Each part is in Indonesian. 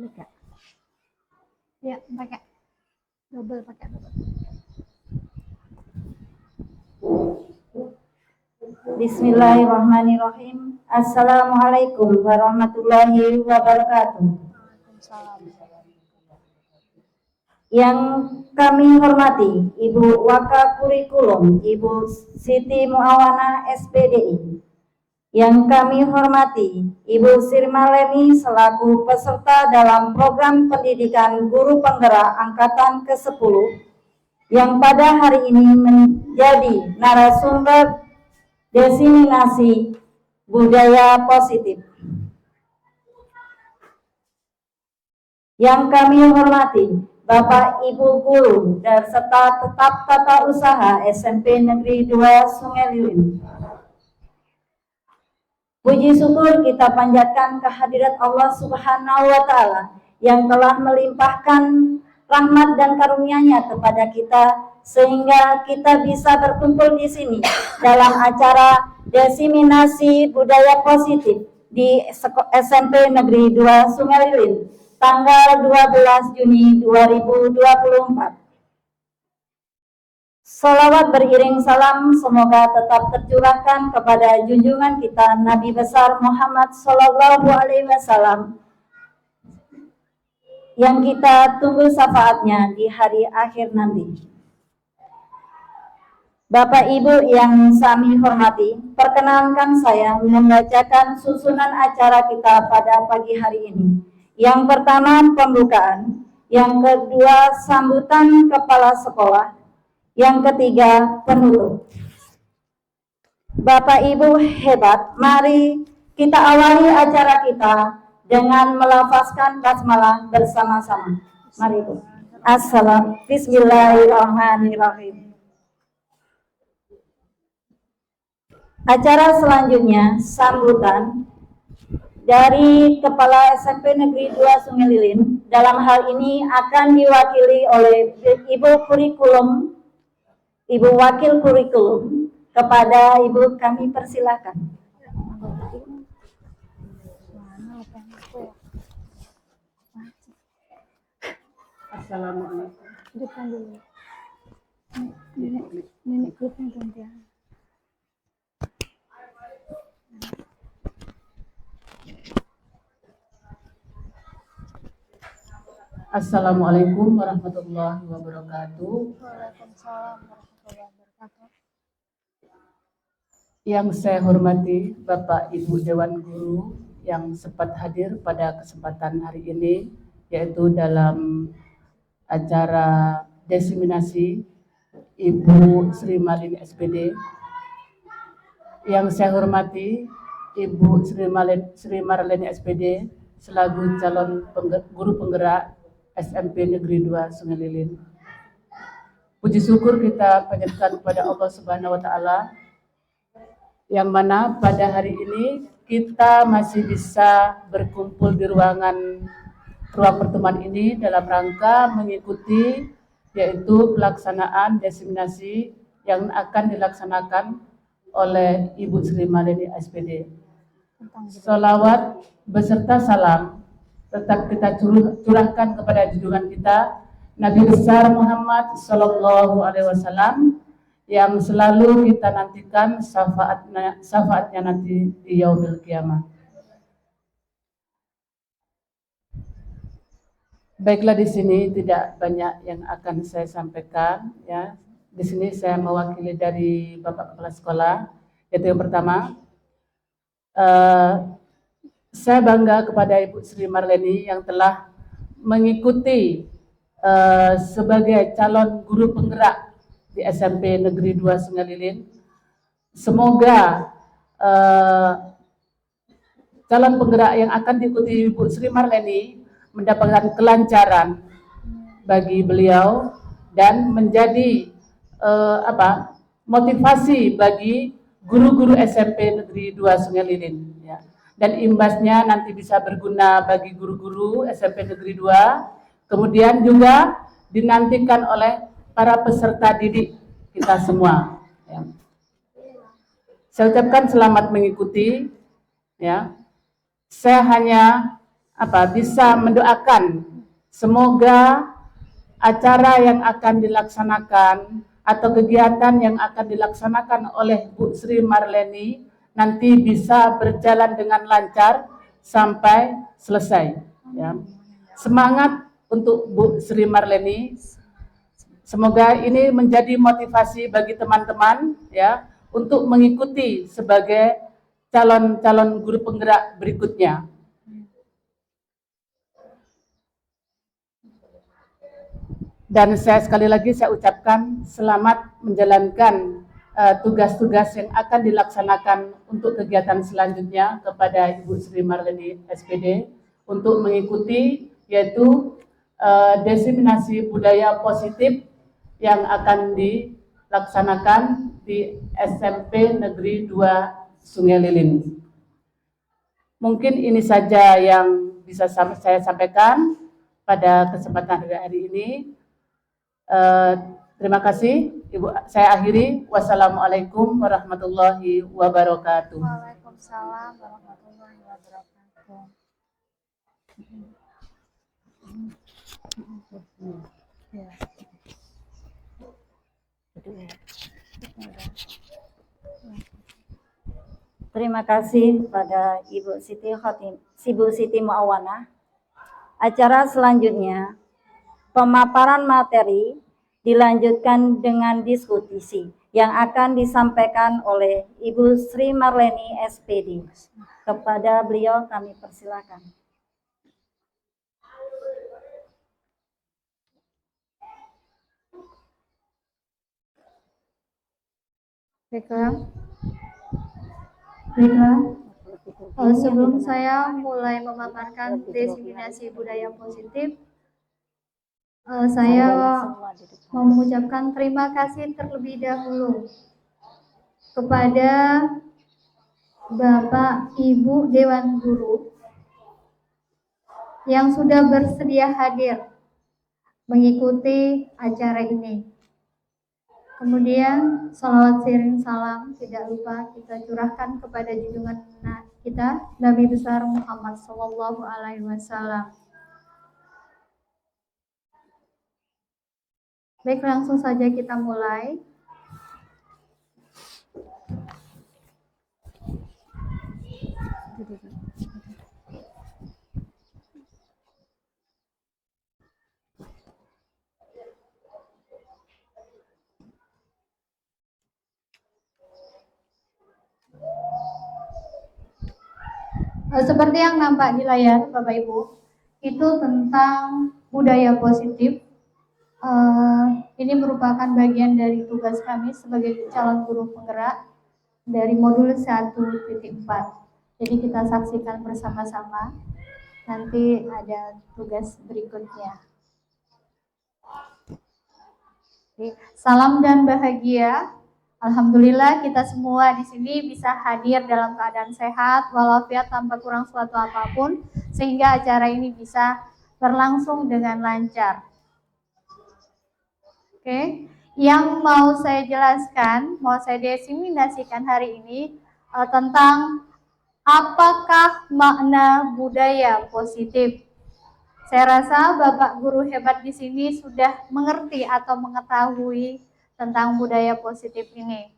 Buka. Ya, pakai double. Bismillahirrahmanirrahim. Assalamualaikum warahmatullahi wabarakatuh. Waalaikumsalam. Yang kami hormati Ibu Waka Kurikulum, Ibu Siti Muawana SPDI. Yang kami hormati Ibu Sirmaleni selaku peserta dalam program pendidikan guru penggerak angkatan ke-10 yang pada hari ini menjadi narasumber diseminasi budaya positif. Yang kami hormati Bapak Ibu Guru dan serta tetap tata usaha SMP Negeri 2 Sungai Lilin. Puji syukur kita panjatkan kehadirat Allah Subhanahu wa Ta'ala yang telah melimpahkan rahmat dan karunia-Nya kepada kita sehingga kita bisa berkumpul di sini dalam acara diseminasi budaya positif di SMP Negeri 2 Sungai Lilin tanggal 12 Juni 2024. Salawat beriring salam semoga tetap tercurahkan kepada junjungan kita Nabi besar Muhammad Sallallahu Alaihi Wasallam yang kita tunggu syafaatnya di hari akhir nanti. Bapak Ibu yang kami hormati, perkenankan saya membacakan susunan acara kita pada pagi hari ini. Yang pertama pembukaan, yang kedua sambutan kepala sekolah, yang ketiga penutup. Bapak Ibu hebat, mari kita awali acara kita dengan melafazkan basmalah bersama-sama. Mari Bu. Bismillahirrahmanirrahim. Acara selanjutnya sambutan dari Kepala SMP Negeri 2 Sungai Lilin. Dalam hal ini akan diwakili oleh Ibu Kurikulum, Ibu Wakil Kurikulum. Kepada Ibu kami persilakan. Assalamualaikum. Depan dulu. Nenek klipnya gantian. Assalamualaikum warahmatullahi wabarakatuh. Waalaikumsalam warahmatullahi wabarakatuh. Yang saya hormati Bapak Ibu Dewan Guru yang sempat hadir pada kesempatan hari ini, yaitu dalam acara diseminasi Ibu Sri Malini SPD. Yang saya hormati Ibu Sri Marleni SPD selaku calon guru penggerak SMP Negeri 2 Sungai Lilin. Puji syukur kita panjatkan kepada Allah Subhanahu wa Ta'ala yang mana pada hari ini kita masih bisa berkumpul di ruang pertemuan ini dalam rangka mengikuti yaitu pelaksanaan diseminasi yang akan dilaksanakan oleh Ibu Sri Malini SPD. Salawat beserta salam tetap kita curahkan kepada junjungan kita Nabi besar Muhammad Sallallahu Alaihi Wasallam yang selalu kita nantikan syafaatnya nanti di yaumil kiamah. Baiklah, di sini tidak banyak yang akan saya sampaikan ya. Di sini saya mewakili dari Bapak Kepala Sekolah, yaitu yang pertama saya bangga kepada Ibu Sri Marleni yang telah mengikuti sebagai calon guru penggerak di SMP Negeri 2 Sungai Lilin. Semoga calon penggerak yang akan diikuti Ibu Sri Marleni mendapatkan kelancaran bagi beliau dan menjadi motivasi bagi guru-guru SMP Negeri 2 Sungai Lilin ya. Dan imbasnya nanti bisa berguna bagi guru-guru SMP Negeri 2, kemudian juga dinantikan oleh para peserta didik kita semua ya. Saya ucapkan selamat mengikuti ya. Saya hanya bisa mendoakan semoga acara yang akan dilaksanakan atau kegiatan yang akan dilaksanakan oleh Bu Sri Marleni nanti bisa berjalan dengan lancar sampai selesai. Ya. Semangat untuk Bu Sri Marleni. Semoga ini menjadi motivasi bagi teman-teman ya untuk mengikuti sebagai calon-calon guru penggerak berikutnya. Dan sekali lagi saya ucapkan selamat menjalankan tugas-tugas yang akan dilaksanakan untuk kegiatan selanjutnya kepada Ibu Sri Marleni SPD untuk mengikuti yaitu diseminasi budaya positif yang akan dilaksanakan di SMP Negeri 2 Sungai Lilin. Mungkin ini saja yang bisa saya sampaikan pada kesempatan hari ini. Terima kasih, Ibu. Saya akhiri. Wassalamualaikum warahmatullahi wabarakatuh. Waalaikumsalam warahmatullahi wabarakatuh. Ya. Terima kasih pada Ibu Siti Muawana. Acara selanjutnya, pemaparan materi dilanjutkan dengan diskusi yang akan disampaikan oleh Ibu Sri Marleni SPD. Kepada beliau kami persilakan. Baiklah. Sebelum saya mulai memaparkan diseminasi budaya positif, saya mau mengucapkan terima kasih terlebih dahulu kepada Bapak Ibu Dewan Guru yang sudah bersedia hadir mengikuti acara ini. Kemudian salawat sering salam tidak lupa kita curahkan kepada junjungan kita Nabi besar Muhammad Sallallahu Alaihi Wasallam. Baik, langsung saja kita mulai. Seperti yang nampak di layar Bapak Ibu, itu tentang budaya positif. Ini merupakan bagian dari tugas kami sebagai calon guru penggerak dari modul 1.4. Jadi kita saksikan bersama-sama. Nanti ada tugas berikutnya. Salam dan bahagia. Alhamdulillah kita semua di sini bisa hadir dalam keadaan sehat, walafiat tanpa kurang suatu apapun, sehingga acara ini bisa berlangsung dengan lancar. Oke, yang mau saya jelaskan, mau saya diseminasikan hari ini tentang apakah makna budaya positif. Saya rasa Bapak guru hebat di sini sudah mengerti atau mengetahui tentang budaya positif ini.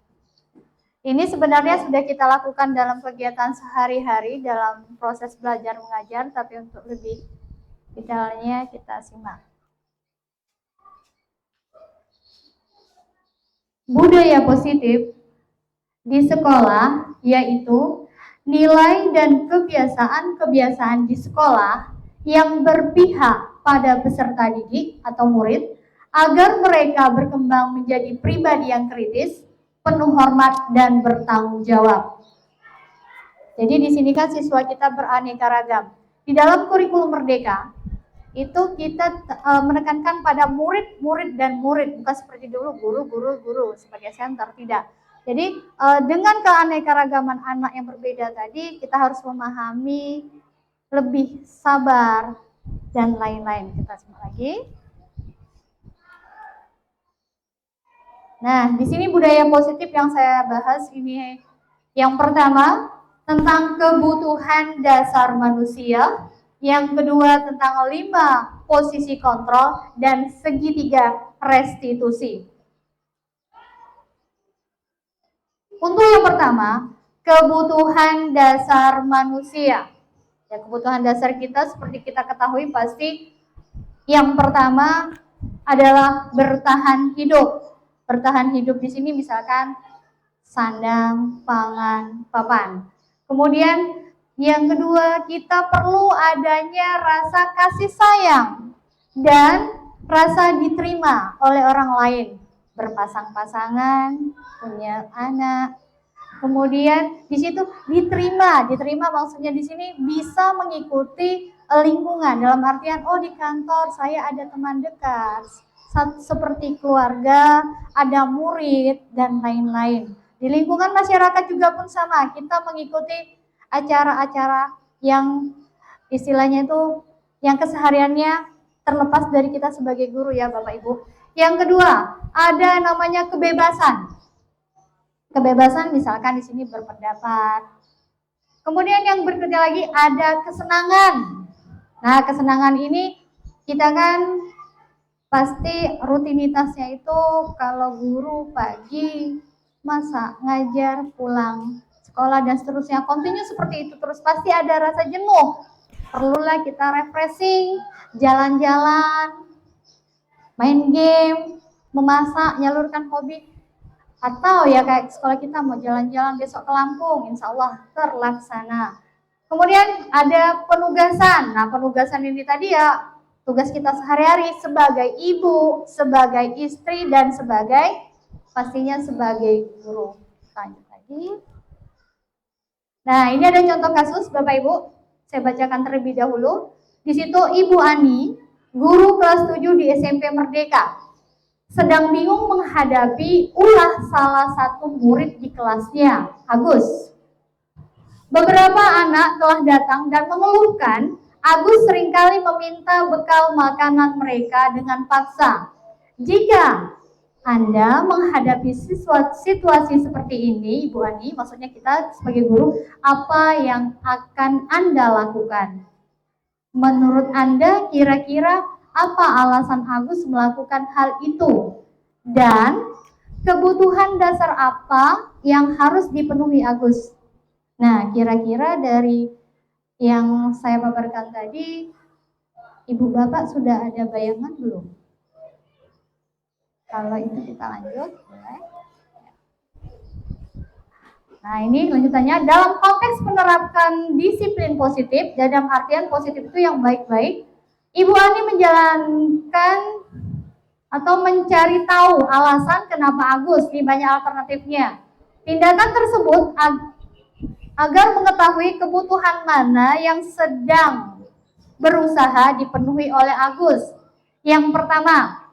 Ini sebenarnya sudah kita lakukan dalam kegiatan sehari-hari dalam proses belajar mengajar, tapi untuk lebih detailnya kita simak. Budaya positif di sekolah yaitu nilai dan kebiasaan-kebiasaan di sekolah yang berpihak pada peserta didik atau murid agar mereka berkembang menjadi pribadi yang kritis, penuh hormat, dan bertanggung jawab. Jadi di sini kan siswa kita beraneka ragam. Di dalam kurikulum Merdeka, itu kita menekankan pada murid dan murid, bukan seperti dulu guru sebagai center, tidak. Jadi dengan keanekaragaman anak yang berbeda tadi, kita harus memahami lebih sabar dan lain-lain. Kita simak lagi. Nah, di sini budaya positif yang saya bahas ini yang pertama tentang kebutuhan dasar manusia, yang kedua tentang 5 posisi kontrol, dan segitiga restitusi. Untuk yang pertama, kebutuhan dasar manusia. Ya, kebutuhan dasar kita seperti kita ketahui pasti yang pertama adalah bertahan hidup. Bertahan hidup di sini misalkan sandang, pangan, papan. Kemudian yang kedua, kita perlu adanya rasa kasih sayang dan rasa diterima oleh orang lain. Berpasang-pasangan, punya anak. Kemudian di situ diterima maksudnya di sini bisa mengikuti lingkungan, dalam artian oh di kantor saya ada teman dekat, seperti keluarga, ada murid dan lain-lain. Di lingkungan masyarakat juga pun sama, kita mengikuti acara-acara yang istilahnya itu yang kesehariannya terlepas dari kita sebagai guru ya Bapak Ibu. Yang kedua, ada namanya kebebasan. Kebebasan misalkan di sini berpendapat. Kemudian yang berikutnya lagi ada kesenangan. Nah, kesenangan ini kita kan pasti rutinitasnya itu kalau guru pagi, masa ngajar, pulang, sekolah dan seterusnya, kontinu seperti itu terus, pasti ada rasa jenuh. Perlulah kita refreshing, jalan-jalan, main game, memasak, nyalurkan hobi. Atau ya kayak sekolah kita mau jalan-jalan besok ke Lampung, insya Allah terlaksana. Kemudian ada penugasan. Nah, penugasan ini tadi ya tugas kita sehari-hari sebagai ibu, sebagai istri, dan sebagai pastinya sebagai guru. Lanjut lagi. Nah, ini ada contoh kasus Bapak Ibu. Saya bacakan terlebih dahulu. Di situ Ibu Ani, guru kelas 7 di SMP Merdeka, sedang bingung menghadapi ulah salah satu murid di kelasnya, Agus. Beberapa anak telah datang dan mengeluhkan Agus seringkali meminta bekal makanan mereka dengan paksa. Jika Anda menghadapi situasi seperti ini, Ibu Ani, maksudnya kita sebagai guru, apa yang akan Anda lakukan? Menurut Anda kira-kira apa alasan Agus melakukan hal itu? Dan kebutuhan dasar apa yang harus dipenuhi Agus? Nah, kira-kira dari yang saya paparkan tadi, Ibu Bapak sudah ada bayangan belum? Kalau itu kita lanjut. Nah, ini lanjutannya dalam konteks menerapkan disiplin positif, dalam artian positif itu yang baik-baik, Ibu Ani menjalankan atau mencari tahu alasan kenapa Agus, ini banyak alternatifnya. Tindakan tersebut agar mengetahui kebutuhan mana yang sedang berusaha dipenuhi oleh Agus. Yang pertama,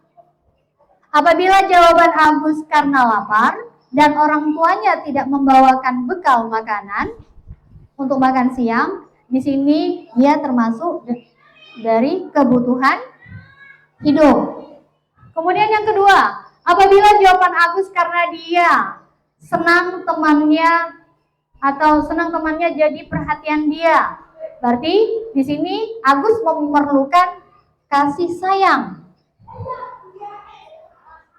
apabila jawaban Agus karena lapar dan orang tuanya tidak membawakan bekal makanan untuk makan siang, di sini dia termasuk dari kebutuhan hidup. Kemudian yang kedua, apabila jawaban Agus karena dia senang temannya atau senang temannya jadi perhatian dia, berarti di sini Agus memerlukan kasih sayang.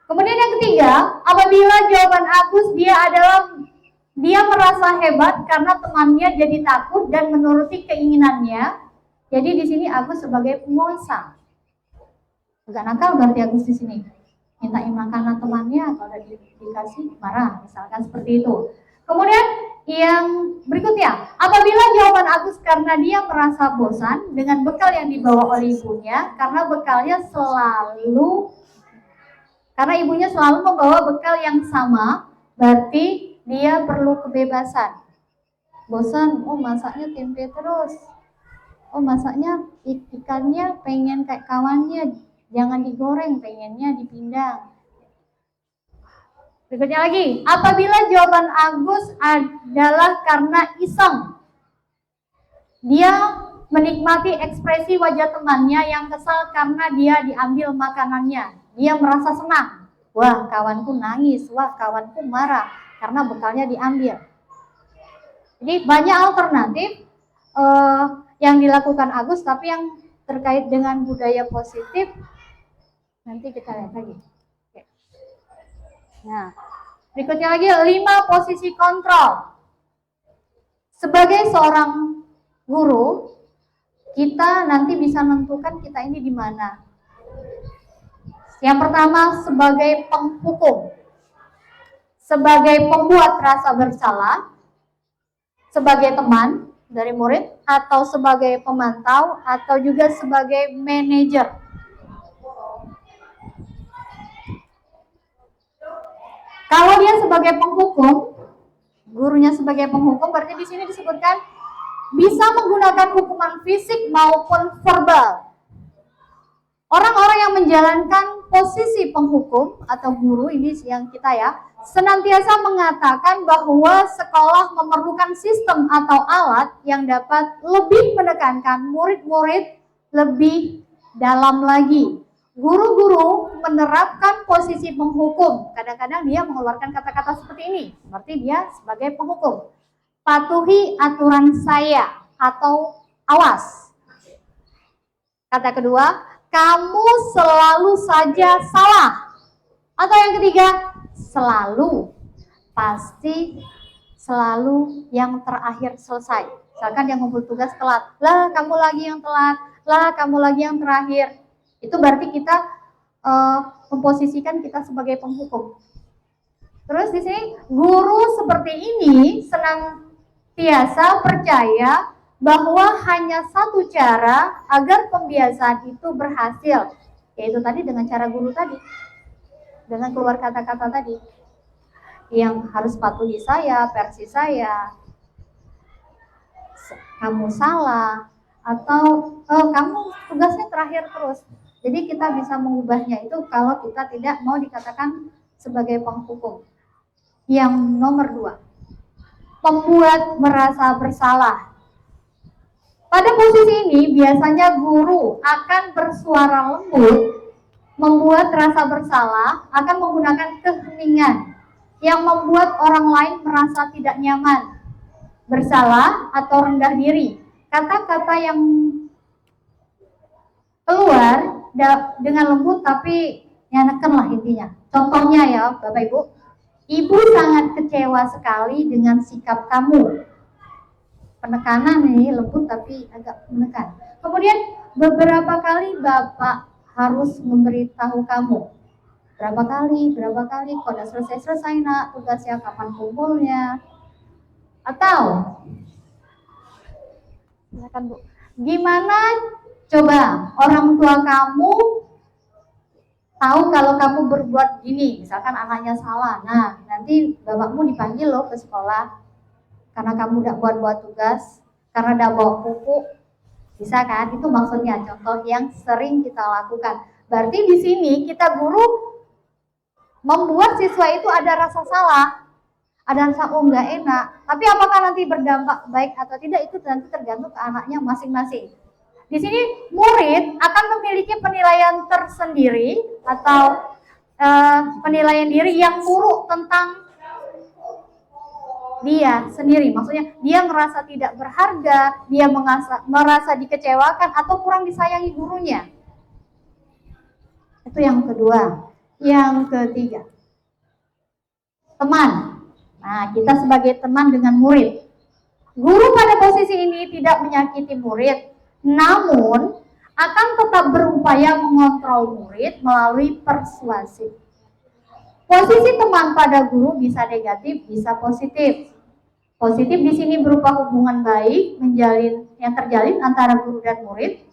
Kemudian yang ketiga, apabila jawaban Agus dia merasa hebat karena temannya jadi takut dan menuruti keinginannya. Jadi di sini Agus sebagai penguasa. Agak nakal berarti Agus di sini. Mintain makanan temannya, kalau udah dikasih marah, misalkan seperti itu. Kemudian yang berikutnya, apabila jawaban Agus karena dia merasa bosan dengan bekal yang dibawa oleh ibunya, karena ibunya selalu membawa bekal yang sama, berarti dia perlu kebebasan. Bosan, oh masaknya tempe terus. Oh masaknya ikannya pengen kayak kawannya, jangan digoreng, pengennya dipindang. Berikutnya lagi, apabila jawaban Agus adalah karena iseng, dia menikmati ekspresi wajah temannya yang kesal karena dia diambil makanannya. Dia merasa senang. Wah, kawanku nangis. Wah, kawanku marah karena bekalnya diambil. Jadi banyak alternatif yang dilakukan Agus, tapi yang terkait dengan budaya positif nanti kita lihat lagi. Oke. Nah, berikutnya lagi 5 posisi kontrol. Sebagai seorang guru, kita nanti bisa menentukan kita ini di mana. Yang pertama, sebagai penghukum, sebagai pembuat rasa bersalah, sebagai teman dari murid, atau sebagai pemantau, atau juga sebagai manajer. Kalau dia sebagai penghukum, gurunya sebagai penghukum, berarti di sini disebutkan bisa menggunakan hukuman fisik maupun verbal. Orang-orang yang menjalankan posisi penghukum atau guru ini yang kita ya, senantiasa mengatakan bahwa sekolah memerlukan sistem atau alat yang dapat lebih menekankan murid-murid lebih dalam lagi. Guru-guru menerapkan posisi penghukum. Kadang-kadang dia mengeluarkan kata-kata seperti ini, seperti dia sebagai penghukum. Patuhi aturan saya atau awas. Kata kedua, kamu selalu saja salah. Atau yang ketiga, selalu, pasti, selalu yang terakhir selesai. Misalkan dia ngumpul tugas telat, lah kamu lagi yang telat, lah kamu lagi yang terakhir. Itu berarti kita memposisikan kita sebagai penghukum. Terus di sini guru seperti ini senantiasa percaya bahwa hanya satu cara agar pembiasaan itu berhasil, yaitu tadi dengan cara guru tadi, dengan keluar kata-kata tadi, yang harus patuhi saya, versi saya, kamu salah, atau kamu tugasnya terakhir terus. Jadi kita bisa mengubahnya itu kalau kita tidak mau dikatakan sebagai penghukum. Yang nomor 2, membuat merasa bersalah. Pada posisi ini biasanya guru akan bersuara lembut, membuat rasa bersalah, akan menggunakan keheningan yang membuat orang lain merasa tidak nyaman, bersalah atau rendah diri. Kata-kata yang keluar dengan lembut tapi nyanekan lah intinya. Contohnya ya Bapak Ibu, Ibu sangat kecewa sekali dengan sikap kamu. Penekanan ini lembut tapi agak menekan. Kemudian beberapa kali Bapak harus memberitahu kamu. Berapa kali, kok udah selesai nak tugasnya, kapan kumpulnya. Atau, silakan Bu, gimana coba orang tua kamu tahu kalau kamu berbuat gini, misalkan anaknya salah. Nah, nanti bapakmu dipanggil loh ke sekolah. Karena kamu udah buat tugas, karena udah bawa buku, bisa kan? Itu maksudnya contoh yang sering kita lakukan. Berarti di sini kita guru membuat siswa itu ada rasa salah, ada rasa nggak enak. Tapi apakah nanti berdampak baik atau tidak itu nanti tergantung ke anaknya masing-masing. Di sini murid akan memiliki penilaian tersendiri atau penilaian diri yang buruk tentang dia sendiri, maksudnya dia merasa tidak berharga, dia merasa dikecewakan atau kurang disayangi gurunya. Itu yang kedua. Yang ketiga, teman. Nah, kita sebagai teman dengan murid. Guru pada posisi ini tidak menyakiti murid, namun akan tetap berupaya mengontrol murid melalui persuasi. Posisi teman pada guru bisa negatif, bisa positif. Positif di sini berupa hubungan baik yang terjalin antara guru dan murid.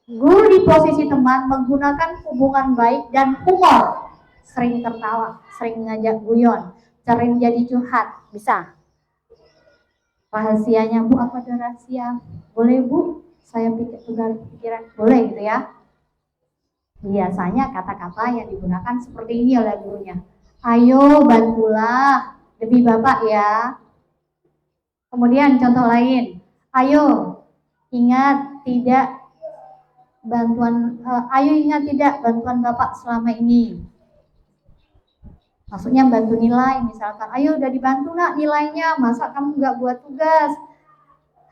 Guru di posisi teman menggunakan hubungan baik dan humor, sering tertawa, sering ngajak guyon, sering jadi curhat, bisa. Rahasianya Bu, apa ada rahasia? Boleh Bu, saya tukar pikiran, boleh gitu ya. Biasanya kata-kata yang digunakan seperti ini oleh gurunya. Ayo bantulah demi Bapak ya. Kemudian contoh lain. Ayo ingat tidak bantuan Bapak selama ini. Maksudnya bantu nilai misalkan. Ayo udah dibantu nak nilainya, masa kamu nggak buat tugas?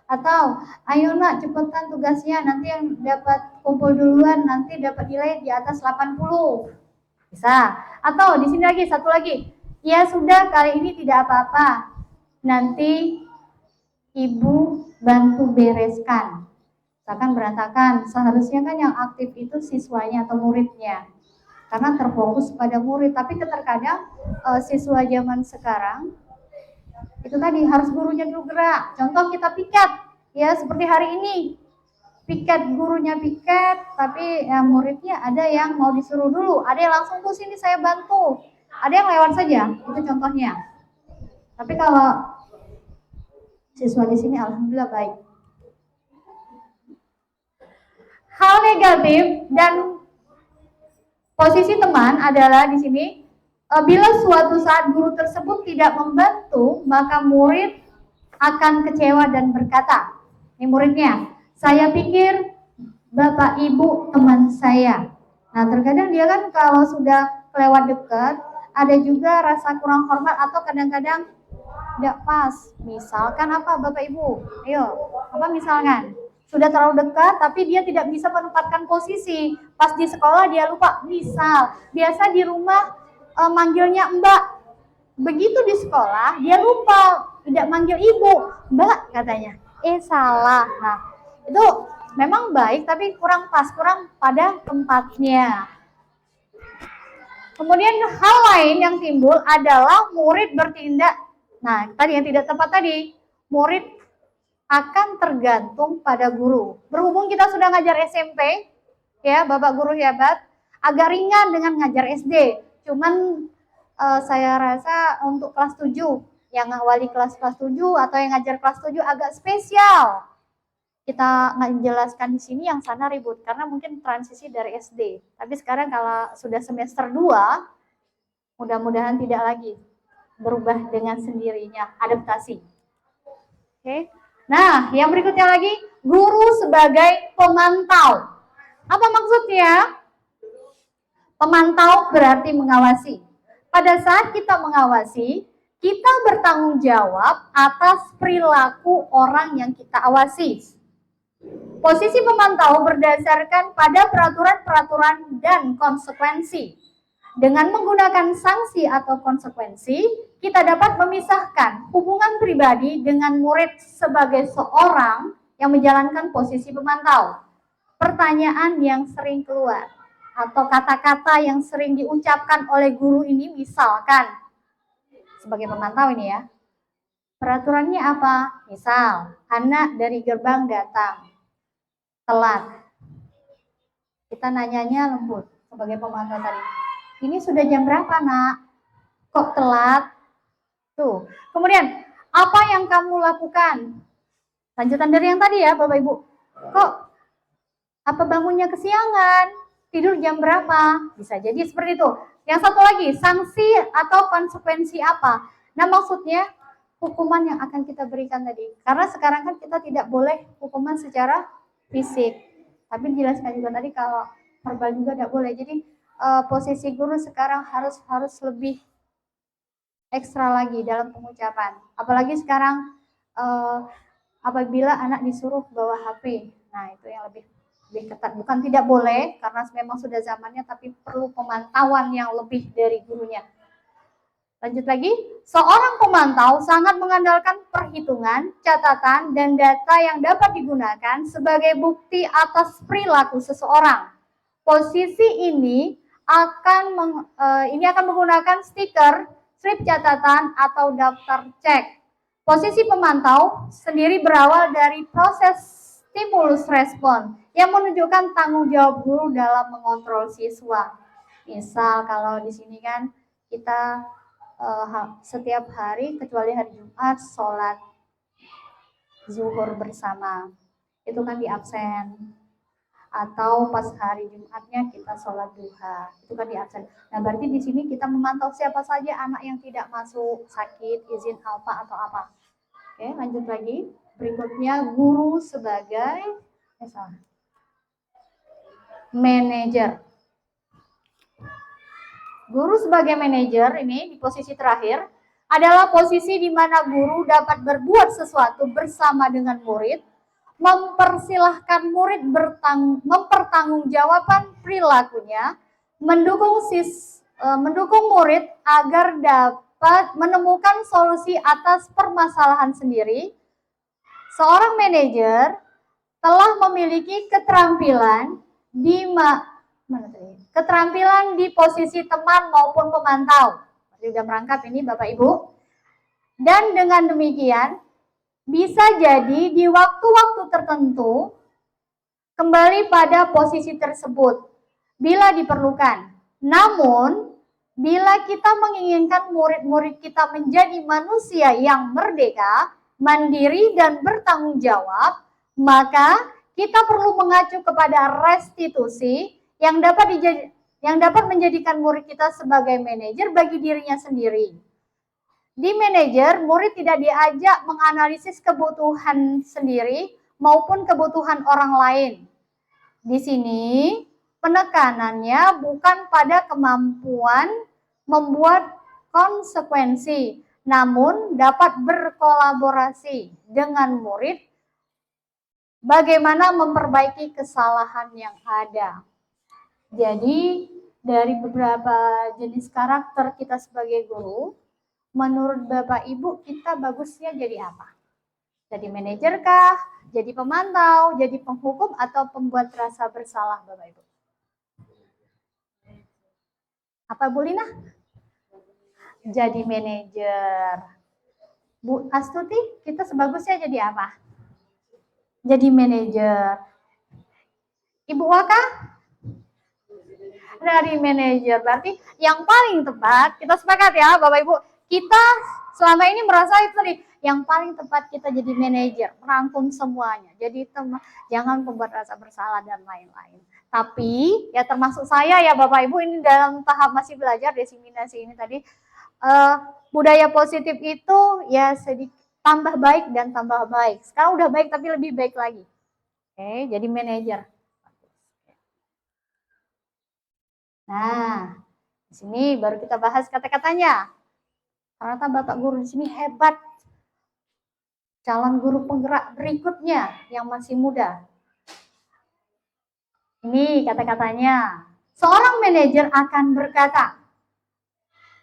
Atau, ayo nak cepetan tugasnya, nanti yang dapat kumpul duluan, nanti dapat nilai di atas 80. Bisa. Atau di sini lagi, satu lagi. Ya sudah, kali ini tidak apa-apa. Nanti ibu bantu bereskan. Misalkan berantakan, seharusnya kan yang aktif itu siswanya atau muridnya. Karena terfokus pada murid, tapi terkadang siswa zaman sekarang itu tadi harus gurunya dulu gerak. Contoh kita piket, ya seperti hari ini. Piket, gurunya piket, tapi ya, muridnya ada yang mau disuruh dulu, ada yang langsung sini saya bantu, ada yang lewat saja, itu contohnya. Tapi kalau siswa di sini alhamdulillah baik. Hal negatif dan posisi teman adalah di sini, bila suatu saat guru tersebut tidak membantu, maka murid akan kecewa dan berkata, ini muridnya, saya pikir Bapak Ibu teman saya. Nah, terkadang dia kan kalau sudah kelewat dekat, ada juga rasa kurang hormat atau kadang-kadang tidak pas. Misalkan apa Bapak Ibu? Ayo, apa misalkan? Sudah terlalu dekat tapi dia tidak bisa menempatkan posisi. Pas di sekolah dia lupa. Misal, biasa di rumah manggilnya Mbak. Begitu di sekolah dia lupa, tidak manggil ibu, Mbak katanya. Salah. Nah, itu memang baik tapi kurang pas, kurang pada tempatnya. Kemudian hal lain yang timbul adalah murid bertindak. Nah, tadi yang tidak tepat tadi, murid akan tergantung pada guru. Berhubung kita sudah ngajar SMP, ya Bapak Guru hebat, agak ringan dengan ngajar SD. Cuman saya rasa untuk kelas 7, yang wali kelas 7 atau yang ngajar kelas 7 agak spesial. Kita menjelaskan di sini, yang sana ribut karena mungkin transisi dari SD. Tapi sekarang kalau sudah semester 2, mudah-mudahan tidak lagi berubah dengan sendirinya, adaptasi. Oke. Nah, yang berikutnya lagi, guru sebagai pemantau. Apa maksudnya? Pemantau berarti mengawasi. Pada saat kita mengawasi, kita bertanggung jawab atas perilaku orang yang kita awasi. Posisi pemantau berdasarkan pada peraturan-peraturan dan konsekuensi. Dengan menggunakan sanksi atau konsekuensi, kita dapat memisahkan hubungan pribadi dengan murid sebagai seorang yang menjalankan posisi pemantau. Pertanyaan yang sering keluar atau kata-kata yang sering diucapkan oleh guru ini, misalkan sebagai pemantau ini ya, peraturannya apa? Misal, anak dari gerbang datang telat, kita nanyanya lembut sebagai pemantau tadi, ini sudah jam berapa nak? Kok telat? Tuh. Kemudian, apa yang kamu lakukan? Lanjutan dari yang tadi ya Bapak Ibu. Kok apa bangunnya kesiangan? Tidur jam berapa? Bisa jadi seperti itu. Yang satu lagi, sanksi atau konsekuensi apa? Nah, maksudnya hukuman yang akan kita berikan tadi. Karena sekarang kan kita tidak boleh hukuman secara fisik. Tapi dijelaskan juga tadi kalau verbal juga tidak boleh. Jadi posisi guru sekarang harus lebih ekstra lagi dalam pengucapan. Apalagi sekarang apabila anak disuruh bawa HP. Nah, itu yang lebih ketat. Bukan tidak boleh karena memang sudah zamannya, tapi perlu pemantauan yang lebih dari gurunya. Lanjut lagi, seorang pemantau sangat mengandalkan perhitungan, catatan, dan data yang dapat digunakan sebagai bukti atas perilaku seseorang. Posisi ini akan menggunakan stiker, strip catatan, atau daftar cek. Posisi pemantau sendiri berawal dari proses stimulus respon yang menunjukkan tanggung jawab guru dalam mengontrol siswa. Misal kalau di sini kan kita setiap hari kecuali hari Jumat sholat zuhur bersama, itu kan di absen. Atau pas hari Jumatnya kita sholat duha, itu kan di absen. Nah, berarti di sini kita memantau siapa saja anak yang tidak masuk, sakit, izin apa atau apa. Oke, lanjut lagi. Berikutnya, guru sebagai manajer. Guru sebagai manajer ini di posisi terakhir adalah posisi di mana guru dapat berbuat sesuatu bersama dengan murid, mempersilahkan murid mempertanggungjawabkan perilakunya, mendukung murid agar dapat menemukan solusi atas permasalahan sendiri. Seorang manajer telah memiliki keterampilan di posisi teman maupun pemantau. Sudah merangkap ini Bapak Ibu. Dan dengan demikian bisa jadi di waktu-waktu tertentu kembali pada posisi tersebut bila diperlukan. Namun, bila kita menginginkan murid-murid kita menjadi manusia yang merdeka, mandiri, dan bertanggung jawab, maka kita perlu mengacu kepada restitusi yang dapat menjadikan murid kita sebagai manajer bagi dirinya sendiri. Di manajer, murid tidak diajak menganalisis kebutuhan sendiri maupun kebutuhan orang lain. Di sini, penekanannya bukan pada kemampuan membuat konsekuensi, namun dapat berkolaborasi dengan murid bagaimana memperbaiki kesalahan yang ada. Jadi, dari beberapa jenis karakter kita sebagai guru, menurut Bapak Ibu kita bagusnya jadi apa? Jadi manajer kah? Jadi pemantau? Jadi penghukum? Atau pembuat rasa bersalah Bapak Ibu? Apa Bu Lina? Jadi manajer. Bu Astuti, kita sebagusnya jadi apa? Jadi manajer. Ibu Waka? Dari manajer. Berarti yang paling tepat, kita sepakat ya Bapak Ibu, kita selama ini merasa itu tadi, yang paling tepat kita jadi manajer, merangkum semuanya. Jadi jangan membuat rasa bersalah dan lain-lain. Tapi ya termasuk saya ya Bapak Ibu, ini dalam tahap masih belajar diseminasi ini tadi, budaya positif itu ya sedikit tambah baik dan tambah baik. Sekarang udah baik tapi lebih baik lagi. Oke, jadi manajer. Nah, di sini baru kita bahas kata-katanya. Ternyata Bapak Guru di sini hebat. Calon guru penggerak berikutnya yang masih muda. Ini kata-katanya. Seorang manajer akan berkata,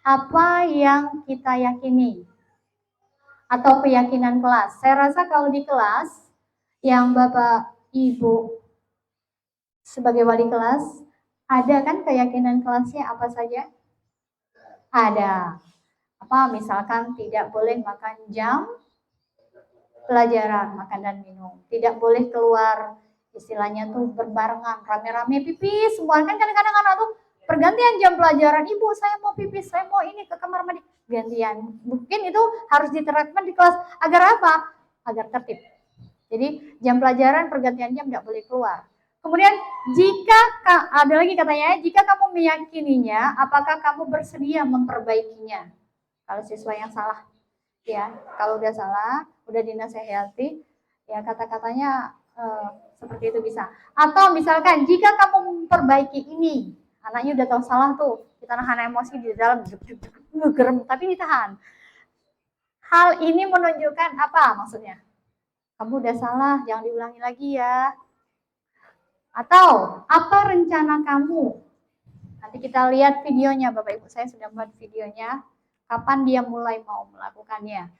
apa yang kita yakini? Atau keyakinan kelas. Saya rasa kalau di kelas, yang Bapak Ibu sebagai wali kelas, ada kan keyakinan kelasnya apa saja? Ada. Apa misalkan tidak boleh makan jam pelajaran, makan dan minum. Tidak boleh keluar istilahnya tuh berbarengan, rame-rame pipis semua. Kan kadang-kadang anak tuh pergantian jam pelajaran, ibu saya mau pipis, saya mau ini ke kamar mandi, gantian. Mungkin itu harus diterapkan di kelas agar apa? Agar tertib. Jadi jam pelajaran pergantian jam tidak boleh keluar. Kemudian jika ada lagi katanya, jika kamu meyakininya, apakah kamu bersedia memperbaikinya? Kalau siswa yang salah, ya kalau udah salah, udah dinasehati, ya kata-katanya seperti itu bisa. Atau misalkan jika kamu memperbaiki ini, anaknya udah tahu salah tuh, kita nahan emosi di dalam, gerem, tapi ditahan. Hal ini menunjukkan apa maksudnya? Kamu udah salah, jangan diulangi lagi ya. Atau apa rencana kamu? Nanti kita lihat videonya Bapak Ibu, saya sudah buat videonya. Kapan dia mulai mau melakukannya?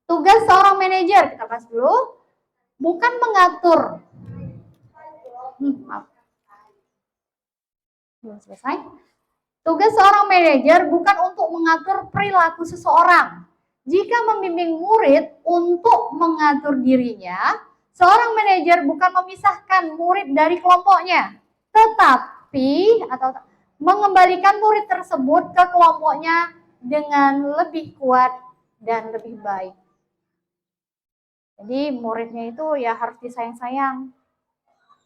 Tugas seorang manajer, kita bahas dulu, bukan mengatur. Maaf. Belum selesai. Tugas seorang manajer bukan untuk mengatur perilaku seseorang. Jika membimbing murid untuk mengatur dirinya, seorang manajer bukan memisahkan murid dari kelompoknya, tetapi mengembalikan murid tersebut ke kelompoknya dengan lebih kuat dan lebih baik. Jadi muridnya itu ya harus disayang-sayang.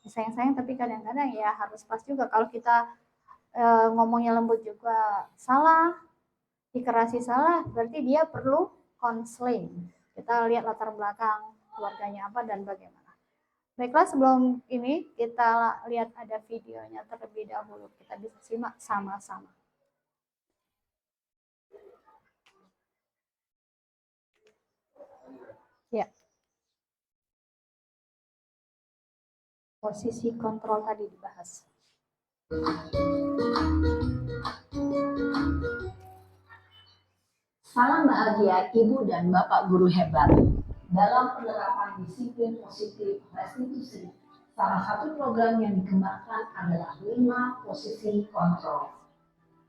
Disayang-sayang tapi kadang-kadang ya harus pas juga. Kalau kita ngomongnya lembut juga salah, dikerasi salah, berarti dia perlu konseling. Kita lihat latar belakang keluarganya apa dan bagaimana. Baiklah, sebelum ini kita lihat ada videonya terlebih dahulu. Kita bisa simak sama-sama. Ya, posisi kontrol tadi dibahas. Salam bahagia Ibu dan Bapak guru hebat. Dalam penerapan disiplin positif restitusi, salah satu program yang dikembangkan adalah 5 posisi kontrol.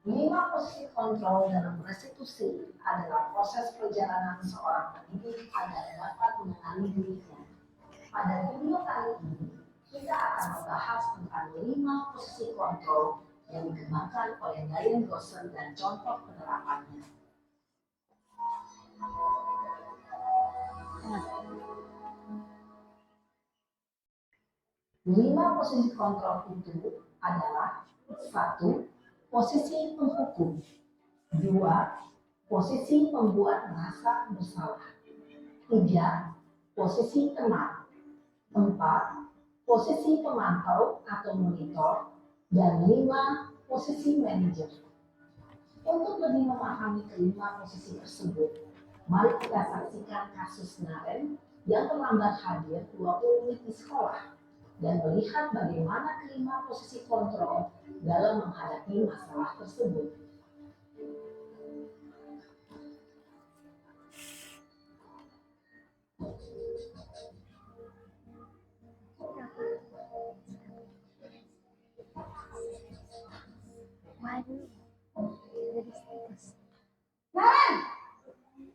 5 posisi kontrol dalam restitusi adalah proses perjalanan seorang pendidik agar dapat mengenali dirinya. Pada video kali ini, kita akan membahas tentang 5 posisi kontrol yang dikembangkan oleh Diane Gosser dan contoh penerapannya. 5 posisi kontrol itu adalah 1. Posisi penghukum. 2. Posisi pembuat merasa bersalah. 3. Posisi teman. 4. Posisi pemantau atau monitor. Dan 5. Posisi manajer. Untuk lebih memahami kelima posisi tersebut, mari kita saksikan kasus Naren yang terlambat hadir 20 menit di sekolah dan melihat bagaimana kelima posisi kontrol dalam menghadapi masalah tersebut.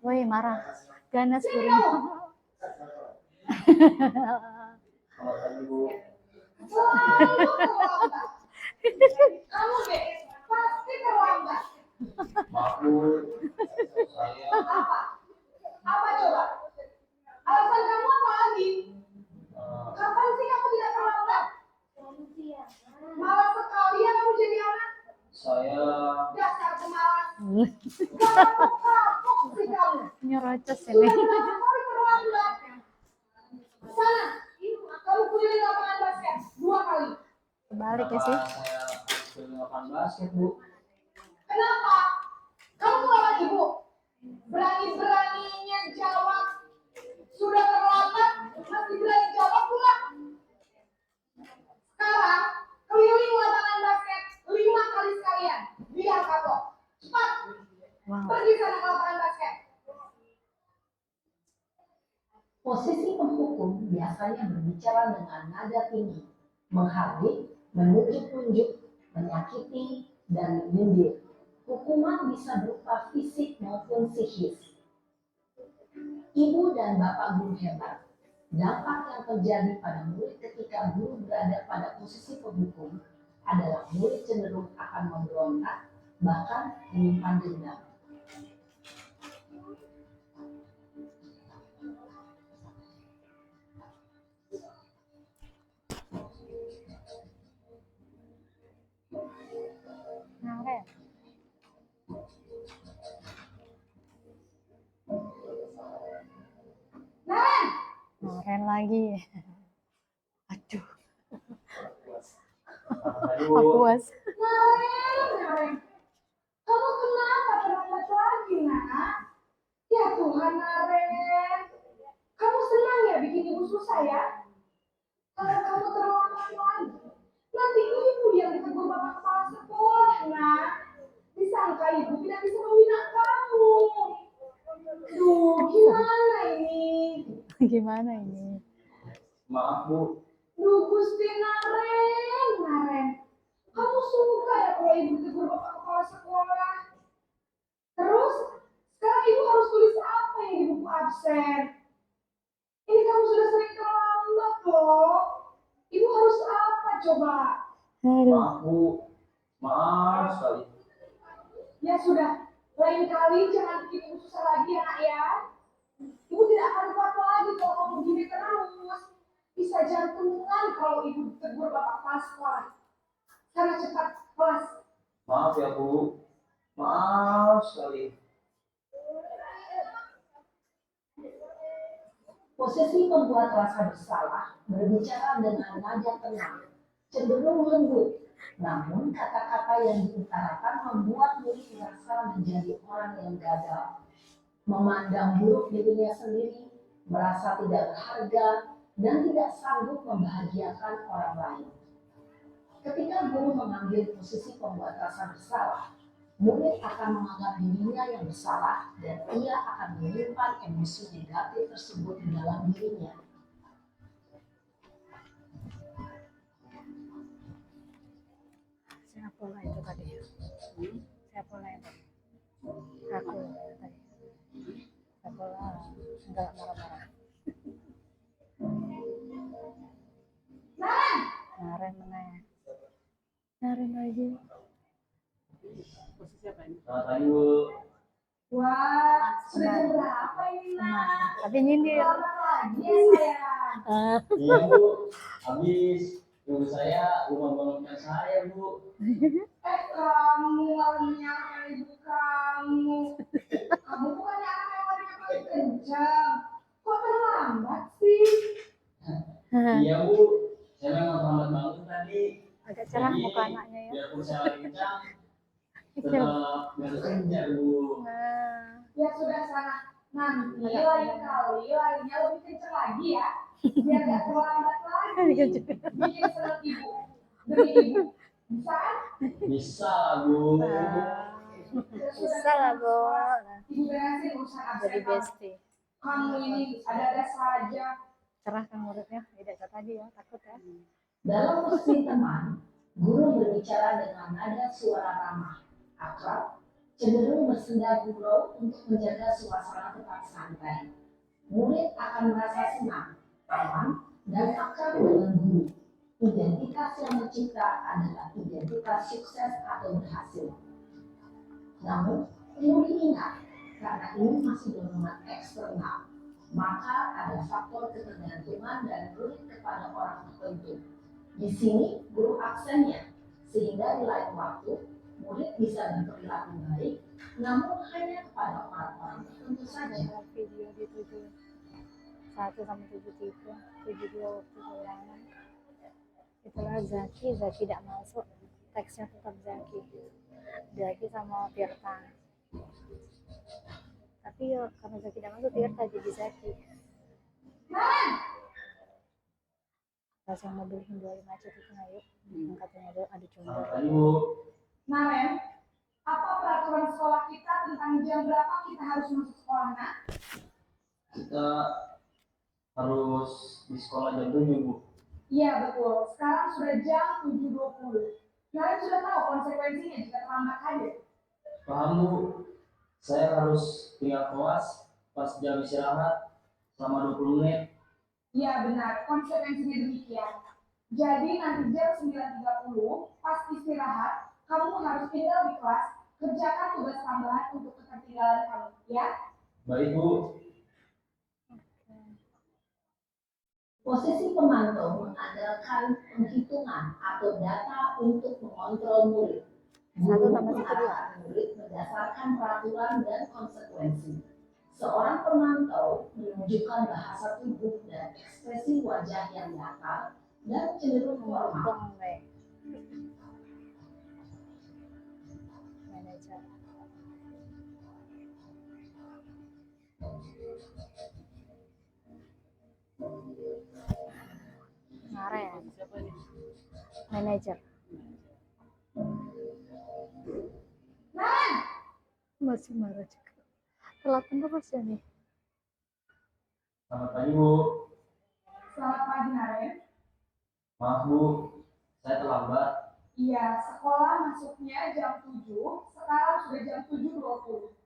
Woi, marah. Ganas guru. Kamu deh, pasti terlambat. Maaf Bu, saya Apa? Apa coba? Alasan kamu apa lagi? Kapan sih kamu tidak terlambat? Malas sekali ya kamu jadi anak. saya Dasar pemalas. Kapok sih kamu. Nyerocos Sudah ini. berapa kali terlambat? Sana, kamu keliling lapangan basket 2 kali. Kebalik ya sih. saya ke lapangan basket Bu. Kenapa? Kamu melawan ibu. Berani-beraninya jawab. Sudah terlambat, masih berani jawab pula. Sekarang, keliling lapangan basket 5 kali sekalian. Biar kapok. Cepat. Wow. Pergi sana ke lapangan basket. Posisi penghukum biasanya berbicara dengan nada tinggi, menghardik, menunjuk-nunjuk, menyakiti, dan menyindir. Hukuman bisa berupa fisik maupun psikis. Ibu dan Bapak guru hebat, dampak yang terjadi pada murid ketika guru berada pada posisi penghukum adalah murid cenderung akan memberontak, bahkan menyimpan dendam. Naren. Naren lagi. Aduh, Aduh, puas. Naren. Kamu kenapa terlambat lagi, nak? Ya Tuhan, Naren. Kamu senang ya bikin ibu susah ya? Kalau kamu terlambat lagi, nanti ibu yang ditegur bapak kepala sekolah, nak. Disangka ibu tidak bisa membina kamu. Duh, gimana ini? Gimana ini? maaf Bu. Duh, Gusti Naren. Kamu suka ya kalau ibu ditegur bapak kepala sekolah? Terus, sekarang ibu harus tulis apa yang di buku absen? Ini kamu sudah sering terlambat loh. Ibu harus apa coba? Aduh. Maaf Bu. Maaf sekali. Ya sudah, lain kali jangan bikin ibu susah lagi ya nak ya. Ibu tidak akan kuat lagi kalau kamu begini terus. Bisa jantungan kalau ibu ditegur bapak kepala sekolah. Sana cepat kelas. Maaf ya Bu. Maaf sekali. Posisi membuat rasa bersalah berbicara dengan nada tenang, cenderung lembut. Namun kata-kata yang diutarakan membuat murid merasa menjadi orang yang gagal, memandang buruk dirinya sendiri, merasa tidak berharga, dan tidak sanggup membahagiakan orang lain. Ketika guru mengambil posisi pembuat rasa bersalah, murid akan menganggap dirinya yang bersalah dan ia akan menyimpan emosi negatif tersebut di dalam dirinya. Siapa lah itu tadi? Siapa lah itu? Aku tadi. Siapa lah? Enggak marah-marah. Naren mana ya? Naren lagi. Posisi apa ini? Selamat pagi Bu. Wah, sudah jam berapa ini, Nah, tapi nyindir. Selamat pagi ya sayang. Iya Bu, habis ibu saya rumah bolongnya saya Bu. Kamu malah menyalahkan ibu kamu. Kamu bukannya anak yang larinya paling kencang. Kok terlambat sih? Iya Bu, saya memang terlambat bangun tadi. Agak cerah Jadi, muka anaknya ya. biarpun saya lagi kencang, Kecil. tetap harus kejar Bu. Nah, Ya sudah sana. Nanti lain kali larinya lebih kencang lagi ya. Biar gak terlambat lagi. Bikin senang ibu. Demi ibu. Bisa kan? Bisa lah Bu. Ya sudah, bisa lah, Bu. Nah, Ibu beresin urusan absen jadi kamu. bestie. Kamu ini ada-ada saja. Cerah kan muridnya, tidak kayak tadi ya, takut ya. Dalam posisi teman, guru berbicara dengan nada suara ramah, akrab, cenderung bersenda gurau untuk menjaga suasana tetap santai. Murid akan merasa senang, aman, dan akrab dengan guru. Identitas yang tercipta adalah identitas sukses atau berhasil. Namun, perlu diingat, karena ini masih dorongan eksternal, maka ada faktor ketergantungan dan murid kepada orang tertentu. Di sini, guru aksennya, sehingga di lain waktu, murid bisa berperilaku baik, namun hanya kepada orang-orang tertentu saja. Ada video di 71-73, 72 itulah Zaki tidak masuk, teksnya tetap Zaki sama Tirta. Tapi ya karena Zaki tidak masuk, Tirta jadi Zaki. Pas yang mobil Hindu macet itu yuk, yang katanya ada cuma. Selamat pagi Bu. Naren, apa peraturan sekolah kita tentang jam berapa kita harus masuk sekolah, nak? Kita harus di sekolah jam 7 Bu. Iya betul, sekarang sudah jam 7.20. Naren sudah tahu konsekuensinya jika terlambat hadir. Paham Bu, saya harus tinggal kelas pas jam istirahat selama 20 menit. Iya benar, konsekuensinya demikian. Jadi nanti jam 9.30 pas istirahat, kamu harus tinggal di kelas, kerjakan tugas tambahan untuk ketertinggalan kamu, ya? Baik Bu. Posisi pemantau mengandalkan penghitungan atau data untuk mengontrol murid. Satu Guru tambah satu, dua. mengarahkan murid berdasarkan peraturan dan konsekuensi. Seorang pemantau menunjukkan bahasa tubuh dan ekspresi wajah yang datar dan cenderung formal. Bong deh. Manajer. Naren. Siapa ini? Manajer. Masih marah juga. Telat terus ya nih. Selamat pagi Bu. Selamat pagi Naren. Maaf Bu, saya terlambat. Iya, sekolah masuknya jam 7, sekarang sudah jam 7.20.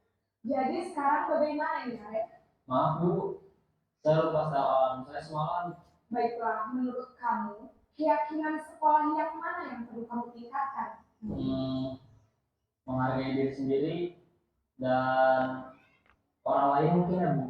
Jadi sekarang bagaimana ini Naren? Maaf Bu, saya lupa setoran saya semalam. Baiklah, menurut kamu, keyakinan sekolah yang mana yang perlu kamu tingkatkan? Menghargai diri sendiri dan orang lain mungkin ya Bu.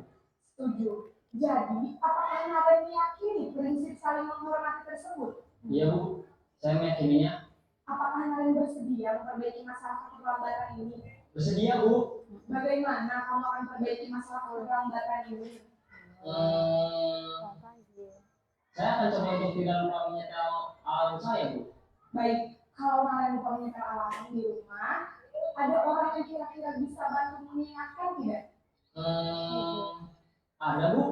Setuju. Jadi, apakah Naren meyakini prinsip saling menghormati tersebut? Iya Bu, saya meyakininya. Apakah Naren bersedia memperbaiki masalah keterlambatan ini? Bersedia Bu. Bagaimana kamu akan memperbaiki masalah keterlambatan ini? Saya akan coba untuk tidak lupa menyetel alarm saya Bu. Baik, kalau Naren lupa menyetel alarm di rumah, ada orang yang kira-kira bisa bantu mengingatkan tidak? Ada Bu.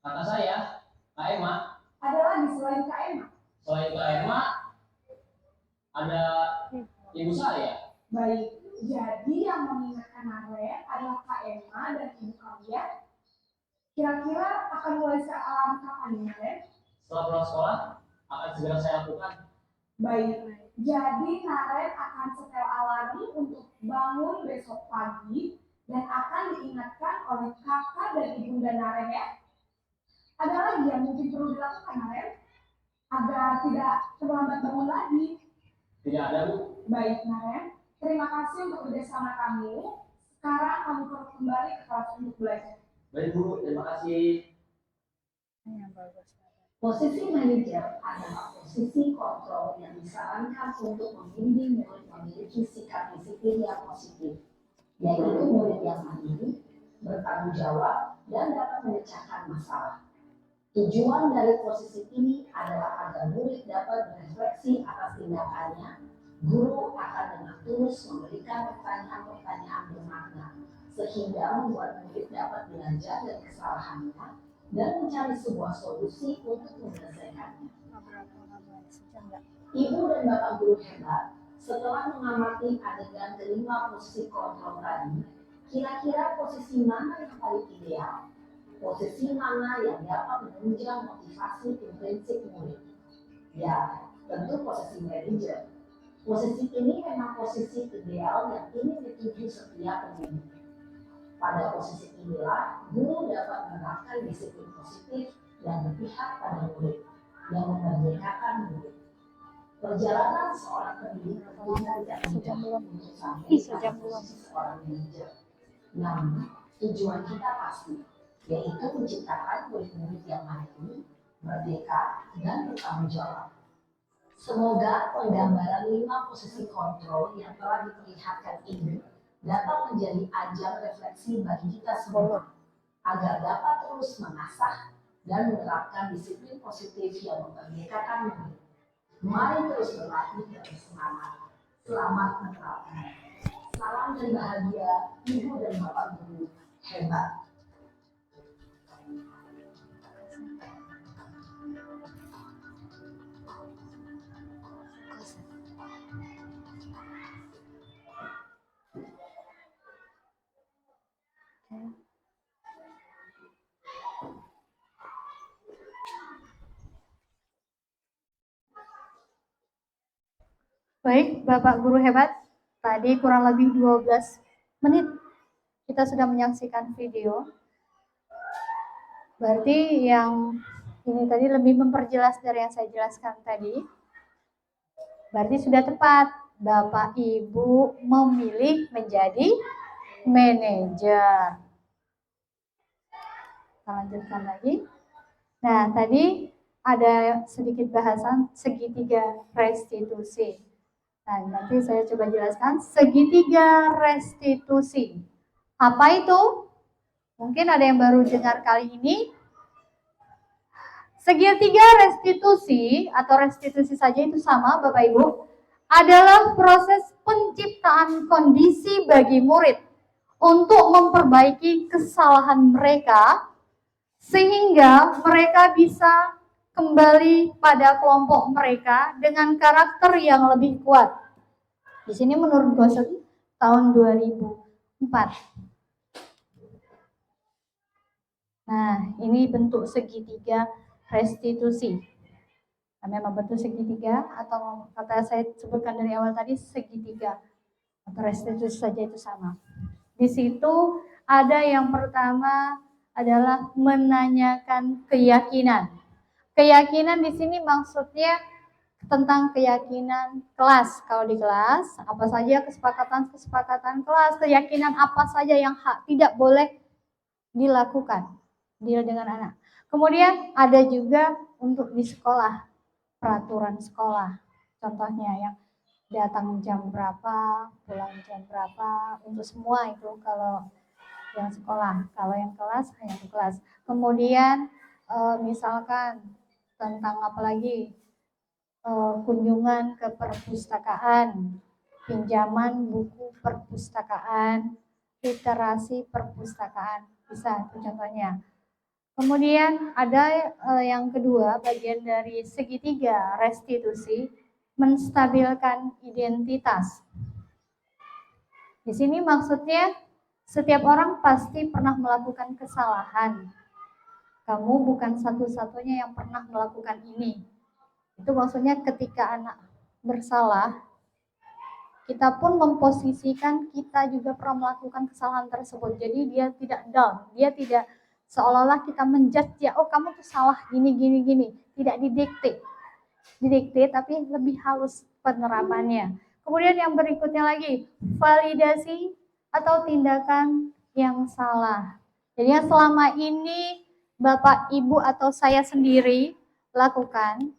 Kata saya, Kak Emma. Ada lagi selain Kak Emma? Selain Kak Emma, ada ibu saya. Baik, jadi yang mengingatkan Naren adalah Kak Emma dan ibu kalian. Kira-kira akan mulai sealam kapan nih, Naren? Setelah pulang sekolah, akan segera saya lakukan. Baik, jadi Naren akan setel alarm untuk bangun besok pagi dan akan diingatkan oleh kakak dan ibunda Naren ya. Ada lagi yang mungkin perlu dilakukan Naren agar tidak terlambat bangun lagi? Tidak ada, Bu. Baik Naren, terima kasih untuk kerjasama kamu. Sekarang kamu perlu kembali ke kelas untuk belajar. Baik, Bu. Terima kasih. Yang bagus. Posisi manajer adalah posisi kontrol yang disarankan untuk membimbing murid memiliki sikap disiplin yang positif, yaitu murid yang mandiri, bertanggung jawab, dan dapat memecahkan masalah. Tujuan dari posisi ini adalah agar murid dapat berefleksi atas tindakannya. Guru akan dengan tulus memberikan pertanyaan-pertanyaan bermakna, sehingga membuat murid dapat belajar dari kesalahannya dan mencari sebuah solusi untuk menyelesaikannya. Ibu dan Bapak guru hebat, setelah mengamati adegan kelima posisi kontrol tadi, kira-kira posisi mana yang paling ideal? Posisi mana yang dapat menunjang motivasi intrinsik murid? Ya, tentu posisi manajer. Posisi ini memang posisi ideal yang ingin dituju setiap pendidik. Pada posisi inilah, guru dapat menerapkan disiplin positif dan berpihak pada murid, yang memerdekakan murid. Perjalanan seorang pendidik tentunya tidak mudah untuk sampai pada posisi seorang manajer. Namun, tujuan kita pasti, yaitu menciptakan murid-murid yang mandiri, merdeka, dan bertanggung jawab. Semoga penggambaran 5 posisi kontrol yang telah diperlihatkan ini dapat menjadi ajang refleksi bagi kita semua agar dapat terus mengasah dan menerapkan disiplin positif yang memerdekakan murid. Mari terus berlatih dan bersemangat. Selamat menerapkan. Salam dan bahagia Ibu dan Bapak guru hebat. Baik, Bapak Guru hebat. Tadi kurang lebih 12 menit kita sudah menyaksikan video. Berarti yang ini tadi lebih memperjelas dari yang saya jelaskan tadi. Berarti sudah tepat Bapak Ibu memilih menjadi manajer. Kita lanjutkan lagi. Nah, tadi ada sedikit bahasan segitiga restitusi. Nah, nanti saya coba jelaskan segitiga restitusi. Apa itu? Mungkin ada yang baru dengar kali ini. Segitiga restitusi atau restitusi saja itu sama Bapak Ibu, adalah proses penciptaan kondisi bagi murid untuk memperbaiki kesalahan mereka sehingga mereka bisa kembali pada kelompok mereka dengan karakter yang lebih kuat. Di sini menurut Gosek tahun 2004. Nah, ini bentuk segitiga restitusi. Nah, memang bentuk segitiga atau kata saya sebutkan dari awal tadi segitiga atau restitusi saja itu sama. Di situ ada yang pertama adalah menanyakan keyakinan. Keyakinan di sini maksudnya tentang keyakinan kelas. Kalau di kelas, apa saja kesepakatan kelas, keyakinan apa saja yang tidak boleh dilakukan deal dengan anak. Kemudian ada juga untuk di sekolah, peraturan sekolah. Contohnya yang datang jam berapa, pulang jam berapa, untuk semua itu kalau yang sekolah. Kalau yang kelas, hanya di kelas. Kemudian misalkan tentang apa lagi, kunjungan ke perpustakaan, pinjaman buku perpustakaan, literasi perpustakaan, bisa itu contohnya. Kemudian ada yang kedua, bagian dari segitiga restitusi, menstabilkan identitas. Di sini maksudnya setiap orang pasti pernah melakukan kesalahan. Kamu bukan satu-satunya yang pernah melakukan ini. Itu maksudnya ketika anak bersalah, kita pun memposisikan kita juga pernah melakukan kesalahan tersebut. Jadi dia tidak down, dia tidak seolah-olah kita menjudge dia, oh kamu tuh salah gini. Tidak didikte tapi lebih halus penerapannya. Kemudian yang berikutnya lagi, validasi atau tindakan yang salah. Jadi yang selama ini Bapak, Ibu atau saya sendiri lakukan,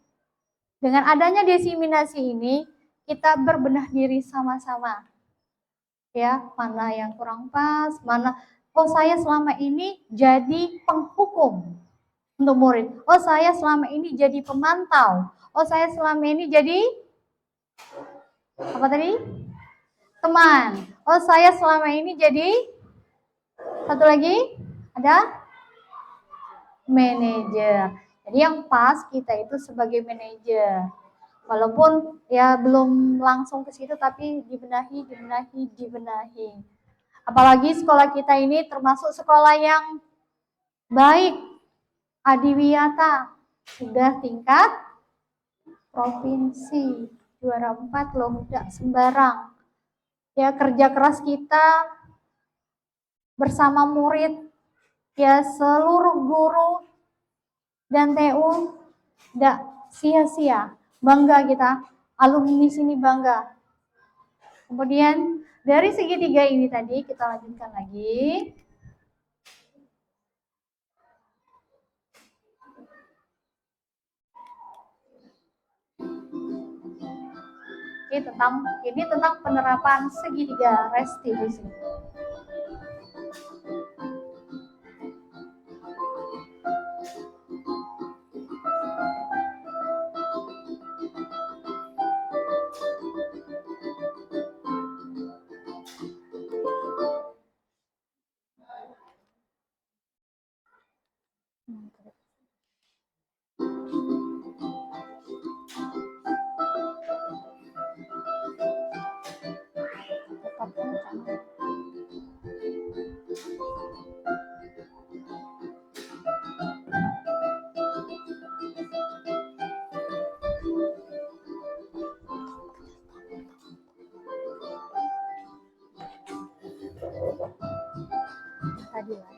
dengan adanya diseminasi ini, kita berbenah diri sama-sama. Ya, mana yang kurang pas, mana oh saya selama ini jadi penghukum untuk murid. Oh saya selama ini jadi pemantau. Oh saya selama ini jadi apa tadi? Teman. Oh saya selama ini jadi satu lagi ada manajer. Jadi yang pas kita itu sebagai manajer. Walaupun ya belum langsung ke situ tapi dibenahi. Apalagi sekolah kita ini termasuk sekolah yang baik, adiwiyata, sudah tingkat provinsi, juara 4 loh, tidak sembarang. Ya kerja keras kita bersama murid, ya seluruh guru dan TU tidak sia-sia. Bangga kita, alumni sini bangga. Kemudian dari segitiga ini tadi kita lanjutkan lagi. Ini tentang penerapan segitiga restitusi. Tadi lah.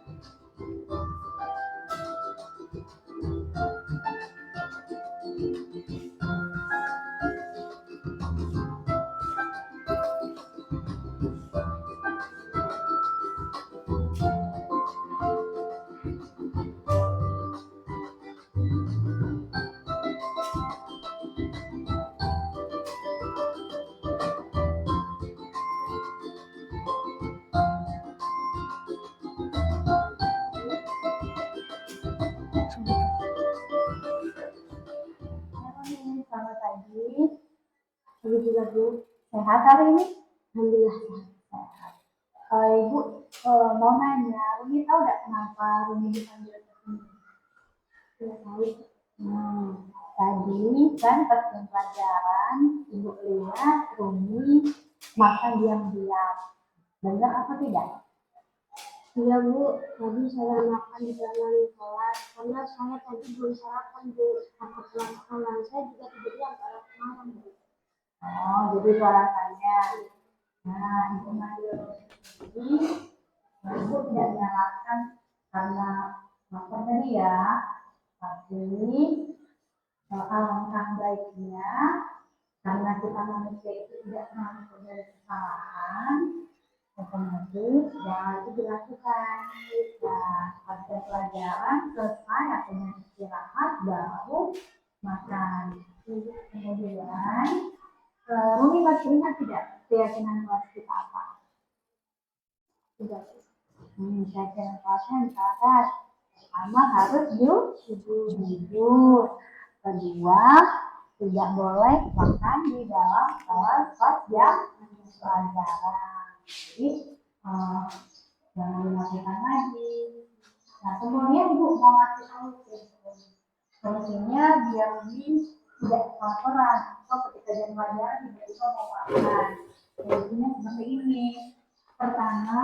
Selamat pagi. Ibu juga Bu, sehat hari ini? Alhamdulillah sehat. Ibu mau nanya, Rumi tahu nggak kenapa Rumi dipanggil ke sini? Tidak tahu. Tadi kan pas pelajaran Ibu lihat Rumi makan diam-diam. Benar apa tidak? Iya Bu, tadi saya makan di dalam kelas karena saya tadi belum sarapan Bu. Takut kelamaan, saya juga tidurnya agak malam Bu. Oh, jadi itu alasannya. Nah, Ibu manggil ini, Ibu tidak menyalahkan karena makan tadi ya. Tapi alangkah baiknya karena kita manusia itu tidak mampu dari kesalahan, otomatis ya itu dilakukan. Nah, pada pelajaran selesai atau istirahat baru makan. Kemudian Rumi masih ingat tidak keyakinan kelas kita apa? Tidak. Keyakinan kelasnya misalkan pertama harus jujur. Kedua, tidak boleh makan di dalam kelas jam pelajaran. Jadi jangan dilakukan lagi. Nah, kemudian Ibu mau ngasih tahu solusinya biar lebih tidak kelaparan atau ketika jam pelajaran tiba-tiba mau makan. Solusinya seperti ini. Pertama,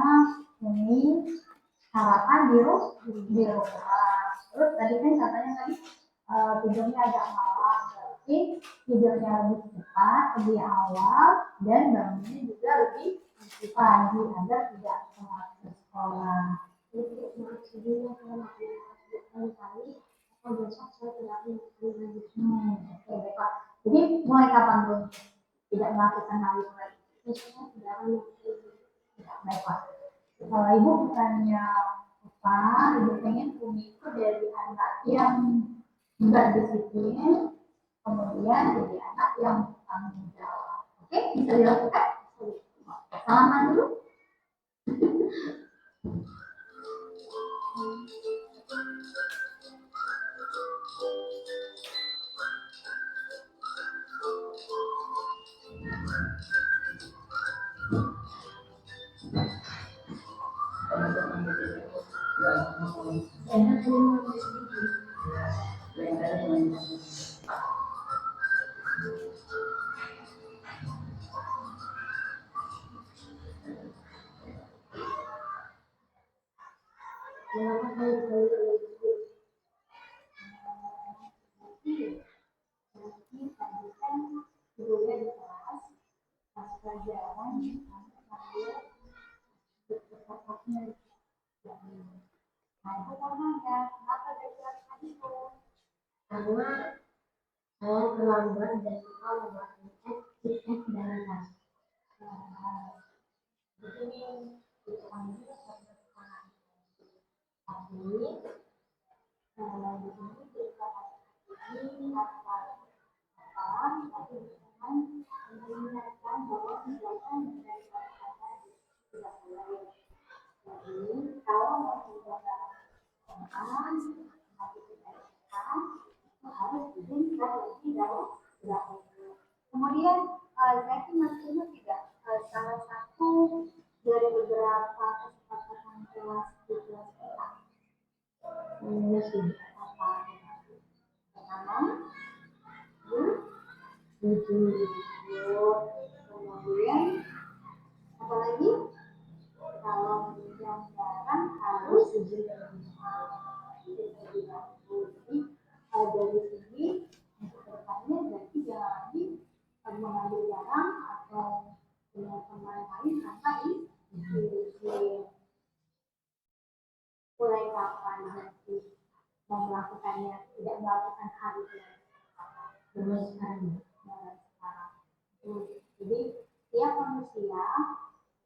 ini sarapan di rumah. Terus tadi kan katanya tadi tidurnya agak malam, berarti tidurnya lebih cepat, lebih awal, dan bangunnya juga lebih pagi agar tidak telat ke sekolah. Jadi tidak setuju kalau makan kali atau besok saya tidak oke Pak. Jadi mulai kapan tuh tidak melakukan hal itu lagi? Besoknya tidak akan melakukan. Baik Pak. Kalau Ibu bukannya apa, Ibu pengen itu dari anak yang nggak disiplin, kemudian jadi anak yang tanggung jawab. Oke, bisa dilakukan? Salaman dulu. Karena saya terlambat dan lupa melakukan tiket dan tas. Di sini kami berpesan, tapi di sini kita ini apa? Tapi jangan mengingatkan bahwa kegiatan dari kata tidak boleh. Jadi kalau mau menjaga Quran, tapi tidak harus diizinkan lebih dahulu. Kemudian saya masih ingat tidak salah satu dari beberapa kesepakatan kelas di kelas kita. Ini apa? Pertama, jujur. Kemudian apa lagi? Kalau yang jarang harus jujur dan dari sini untuk kedepannya berarti jangan lagi mengambil barang atau dengan teman lain karena mulai kapan nanti mau melakukannya tidak melakukan hal itu mulai sekarang. Jadi tiap manusia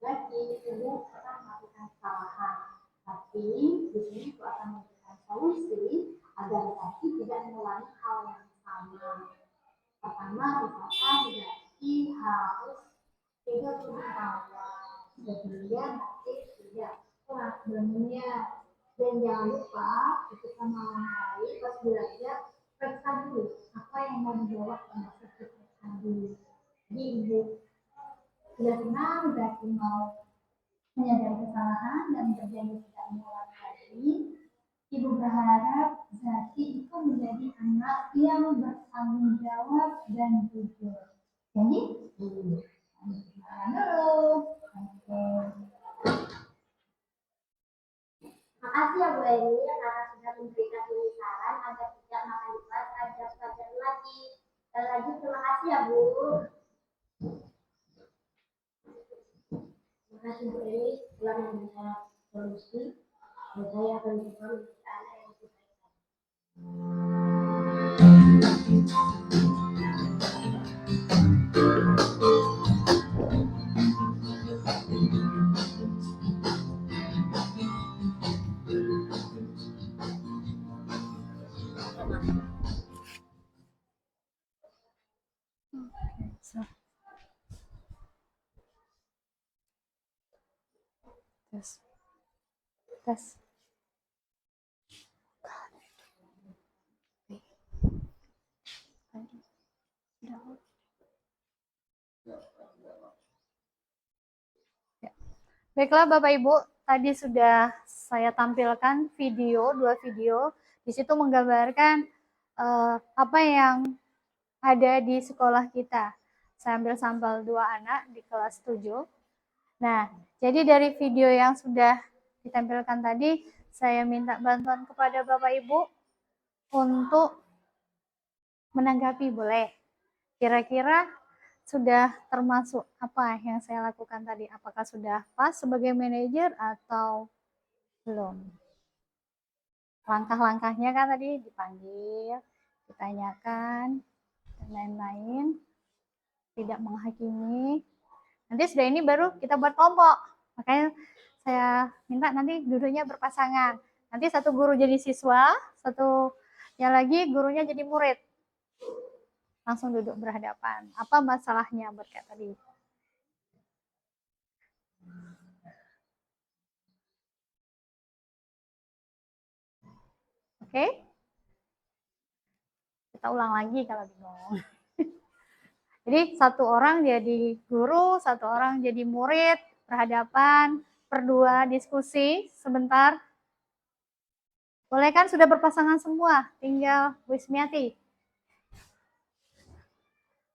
bagi itu akan melakukan kesalahan, tapi di sini itu akan memberikan solusi agar nanti tidak mengulangi hal yang sama. Pertama, misalkan berarti harus 30 awal, sehingga nanti tidak telat bangunnya. Dan jangan lupa ketika malam hari pas belajar periksa dulu apa yang mau dijawab pada sesi tadi. Jadi Ibu sudah tenang, berarti mau menyadari kesalahan dan berjanji tidak mengulangi lagi. Ibu berharap Zaki itu menjadi anak yang bertanggung jawab dan jujur. Jadi, dulu. Oke. Makasih ya Bu Eni karena sudah memberikan ini saran agar tidak makan di kelas agar belajar lagi. Dan lagi terima kasih ya Bu. Terima kasih Bu Eni telah memberikan solusi. Dan saya akan coba menjadi anak yang lebih baik. So, tes. Ya. Baiklah Bapak Ibu, tadi sudah saya tampilkan dua video. Di situ menggambarkan apa yang ada di sekolah kita. Saya ambil sampel 2 anak di kelas 7. Nah, jadi dari video yang sudah ditampilkan tadi, saya minta bantuan kepada Bapak Ibu untuk menanggapi, boleh. Kira-kira sudah termasuk apa yang saya lakukan tadi? Apakah sudah pas sebagai manajer atau belum? Langkah-langkahnya kan tadi dipanggil, ditanyakan, dan lain-lain. Tidak menghakimi. Nanti sudah ini baru kita buat kelompok. Makanya saya minta nanti duduknya berpasangan. Nanti satu guru jadi siswa, satunya lagi gurunya jadi murid. Langsung duduk berhadapan. Apa masalahnya berkat tadi? Oke? Kita ulang lagi kalau bingung. Jadi satu orang jadi guru, satu orang jadi murid, berhadapan, berdua diskusi sebentar. Boleh kan sudah berpasangan semua, tinggal Wismiati.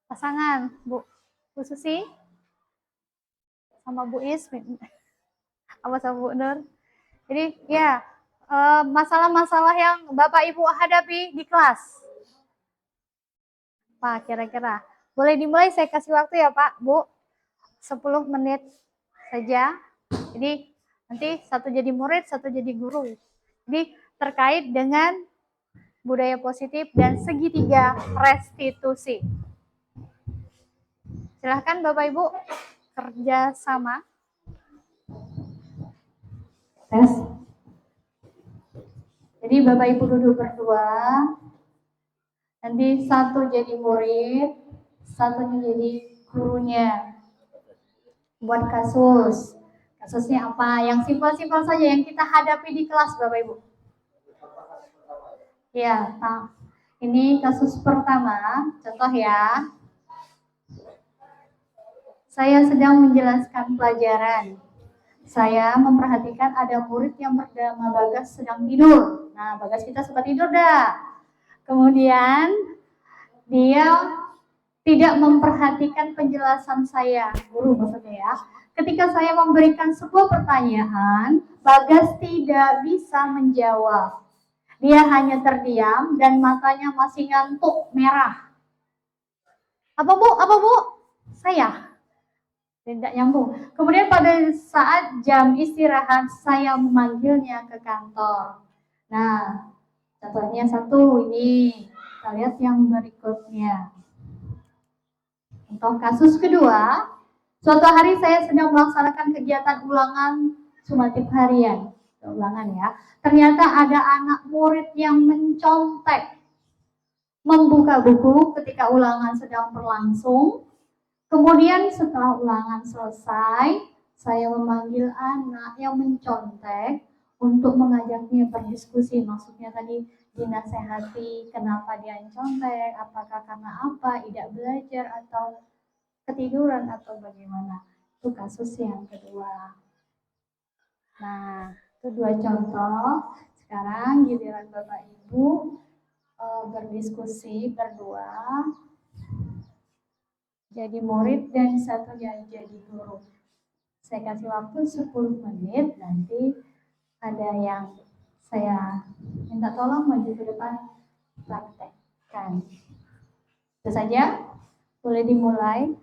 Pasangan, Bu Susi sama Bu Is, apa sama Bu Nur. Jadi ya, masalah-masalah yang Bapak Ibu hadapi di kelas. Pak, kira-kira boleh dimulai, saya kasih waktu ya Pak, Bu. 10 menit saja. Jadi nanti satu jadi murid, satu jadi guru. Jadi terkait dengan budaya positif dan segitiga restitusi. Silahkan Bapak Ibu kerja sama. Tes. Jadi Bapak Ibu duduk berdua. Nanti satu jadi murid, satunya jadi gurunya. Buat kasus. Kasusnya apa? Yang simpel-simpel saja yang kita hadapi di kelas Bapak Ibu. Ya, nah, ini kasus pertama, contoh ya. Saya sedang menjelaskan pelajaran. Saya memperhatikan ada murid yang bernama Bagas sedang tidur. Nah, Bagas kita sempat tidur dah. Kemudian dia tidak memperhatikan penjelasan saya, guru maksudnya ya. Ketika saya memberikan sebuah pertanyaan, Bagas tidak bisa menjawab. Dia hanya terdiam dan matanya masih ngantuk merah. Apa Bu? Apa Bu? Saya. Tidak nyambung. Kemudian pada saat jam istirahat, saya memanggilnya ke kantor. Nah, contohnya satu ini. Kita lihat yang berikutnya. Contoh kasus kedua, suatu hari saya sedang melaksanakan kegiatan ulangan sumatif harian. Ulangan ya. Ternyata ada anak murid yang mencontek, membuka buku ketika ulangan sedang berlangsung. Kemudian setelah ulangan selesai, saya memanggil anak yang mencontek untuk mengajaknya berdiskusi. Maksudnya tadi dinasehati kenapa dia contek, apakah karena apa, tidak belajar atau ketiduran atau bagaimana. Itu kasus yang kedua. Nah, itu 2 contoh. Sekarang giliran Bapak Ibu berdiskusi berdua, jadi murid dan satunya jadi guru. Saya kasih waktu 10 menit, nanti ada yang saya minta tolong maju ke depan praktekkan. Itu saja, boleh dimulai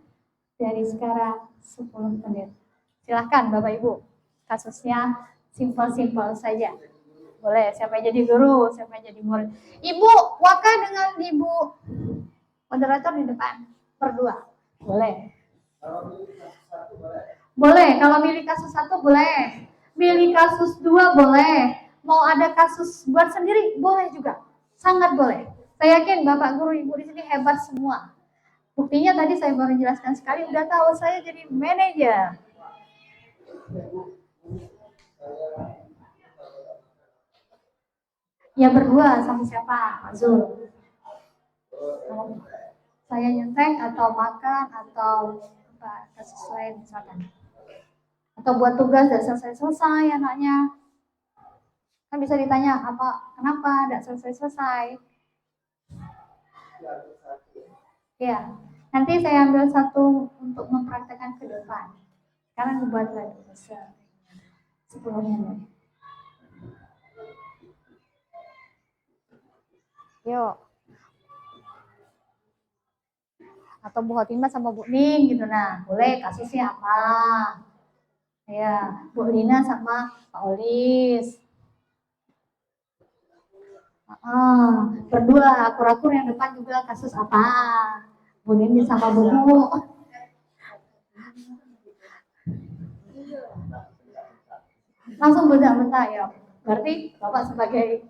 dari sekarang 10 menit. Silahkan Bapak Ibu, kasusnya simpel-simpel saja. Boleh, siapa yang jadi guru, siapa yang jadi murid. Ibu, Waka dengan Ibu moderator di depan, berdua. Boleh. Boleh, kalau milih kasus 1 boleh. Milih kasus 2 boleh. Mau ada kasus buat sendiri, boleh juga. Sangat boleh. Saya yakin Bapak Guru, Ibu di sini hebat semua. Buktinya tadi saya baru jelaskan sekali, udah tahu saya jadi manajer. Ya berdua sama siapa? Pak Zul. Saya nyontek atau makan atau apa kasus lain misalkan. Atau buat tugas tidak selesai-selesai anaknya. Kan bisa ditanya, kenapa tidak selesai-selesai? Ya, nanti saya ambil satu untuk mempraktekkan ke depan. Sekarang dibuat lagi 10 menit. Yuk. Atau Bu Hotimah sama Bu Ning gitu, nah boleh kasusnya apa? Ya, Bu Lina sama Pak Olis. Berdua, kurakur yang depan juga kasus apa? Bu Nini sama Bu Mu. Langsung bentak-bentak ya. Berarti Bapak sebagai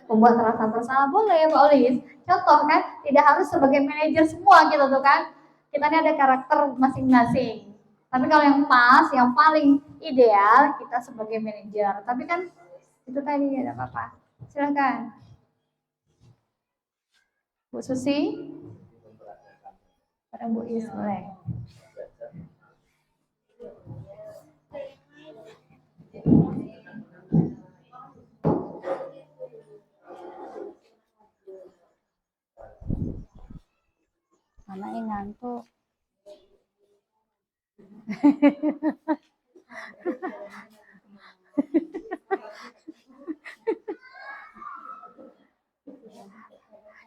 pembuat rasa bersalah boleh Pak Olis. Contoh kan, tidak harus sebagai manajer semua gitu tuh kan. Kita ini ada karakter masing-masing. Tapi kalau yang pas, yang paling ideal kita sebagai manajer. Tapi kan itu tadi ada apa-apa. Silakan. Bu Susi. Pada Bu Is boleh. Mana yang ngantuk?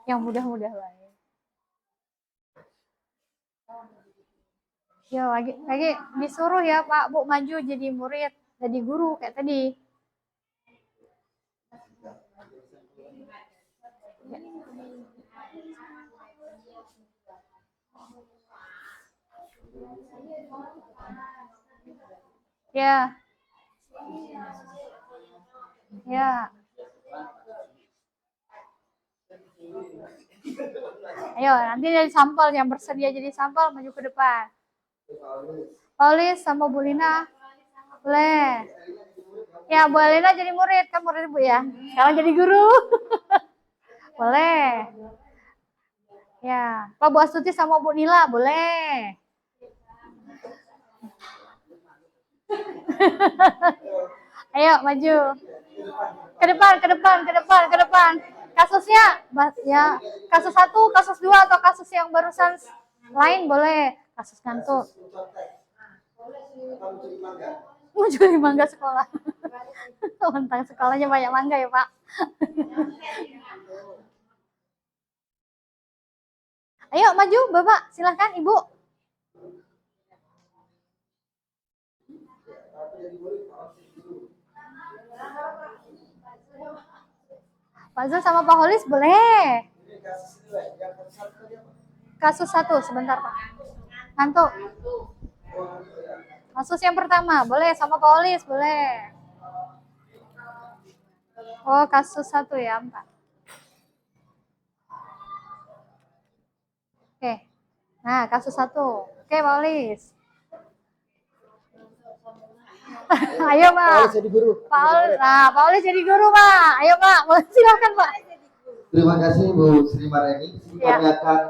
Yang mudah-mudah lah. Ya lagi disuruh ya Pak Bu maju jadi murid, jadi guru kayak tadi. Ya. Ya. Ayo, nanti dari sampel yang bersedia jadi sampel maju ke depan. Paulis sama Bu Lina. Boleh. Ya, Bu Lina jadi murid, kan murid Bu ya. Sekarang jadi guru. Boleh. Ya, Pak Bu Astuti sama Bu Nila, boleh. Ayo maju. Ke depan. Kasusnya ya, kasus 1, kasus 2 atau kasus yang barusan lain boleh. Kasus ngantuk. Mau curi mangga sekolah. Tentang sekolahnya banyak mangga ya, Pak. Ayo maju, Bapak. Silahkan, Ibu. Pak Zul sama Pak Holis boleh. Kasus 1, sebentar Pak. Ngantuk. Kasus yang pertama, boleh sama Pak Holis, boleh. Oh, kasus 1 ya, Pak. Oke. Nah, kasus 1. Oke, Pak Holis. Ayo Pak. Pak Olis jadi guru Pak. Ayo Pak, silakan Pak. Terima kasih Bu Sri Mareni. Kami akan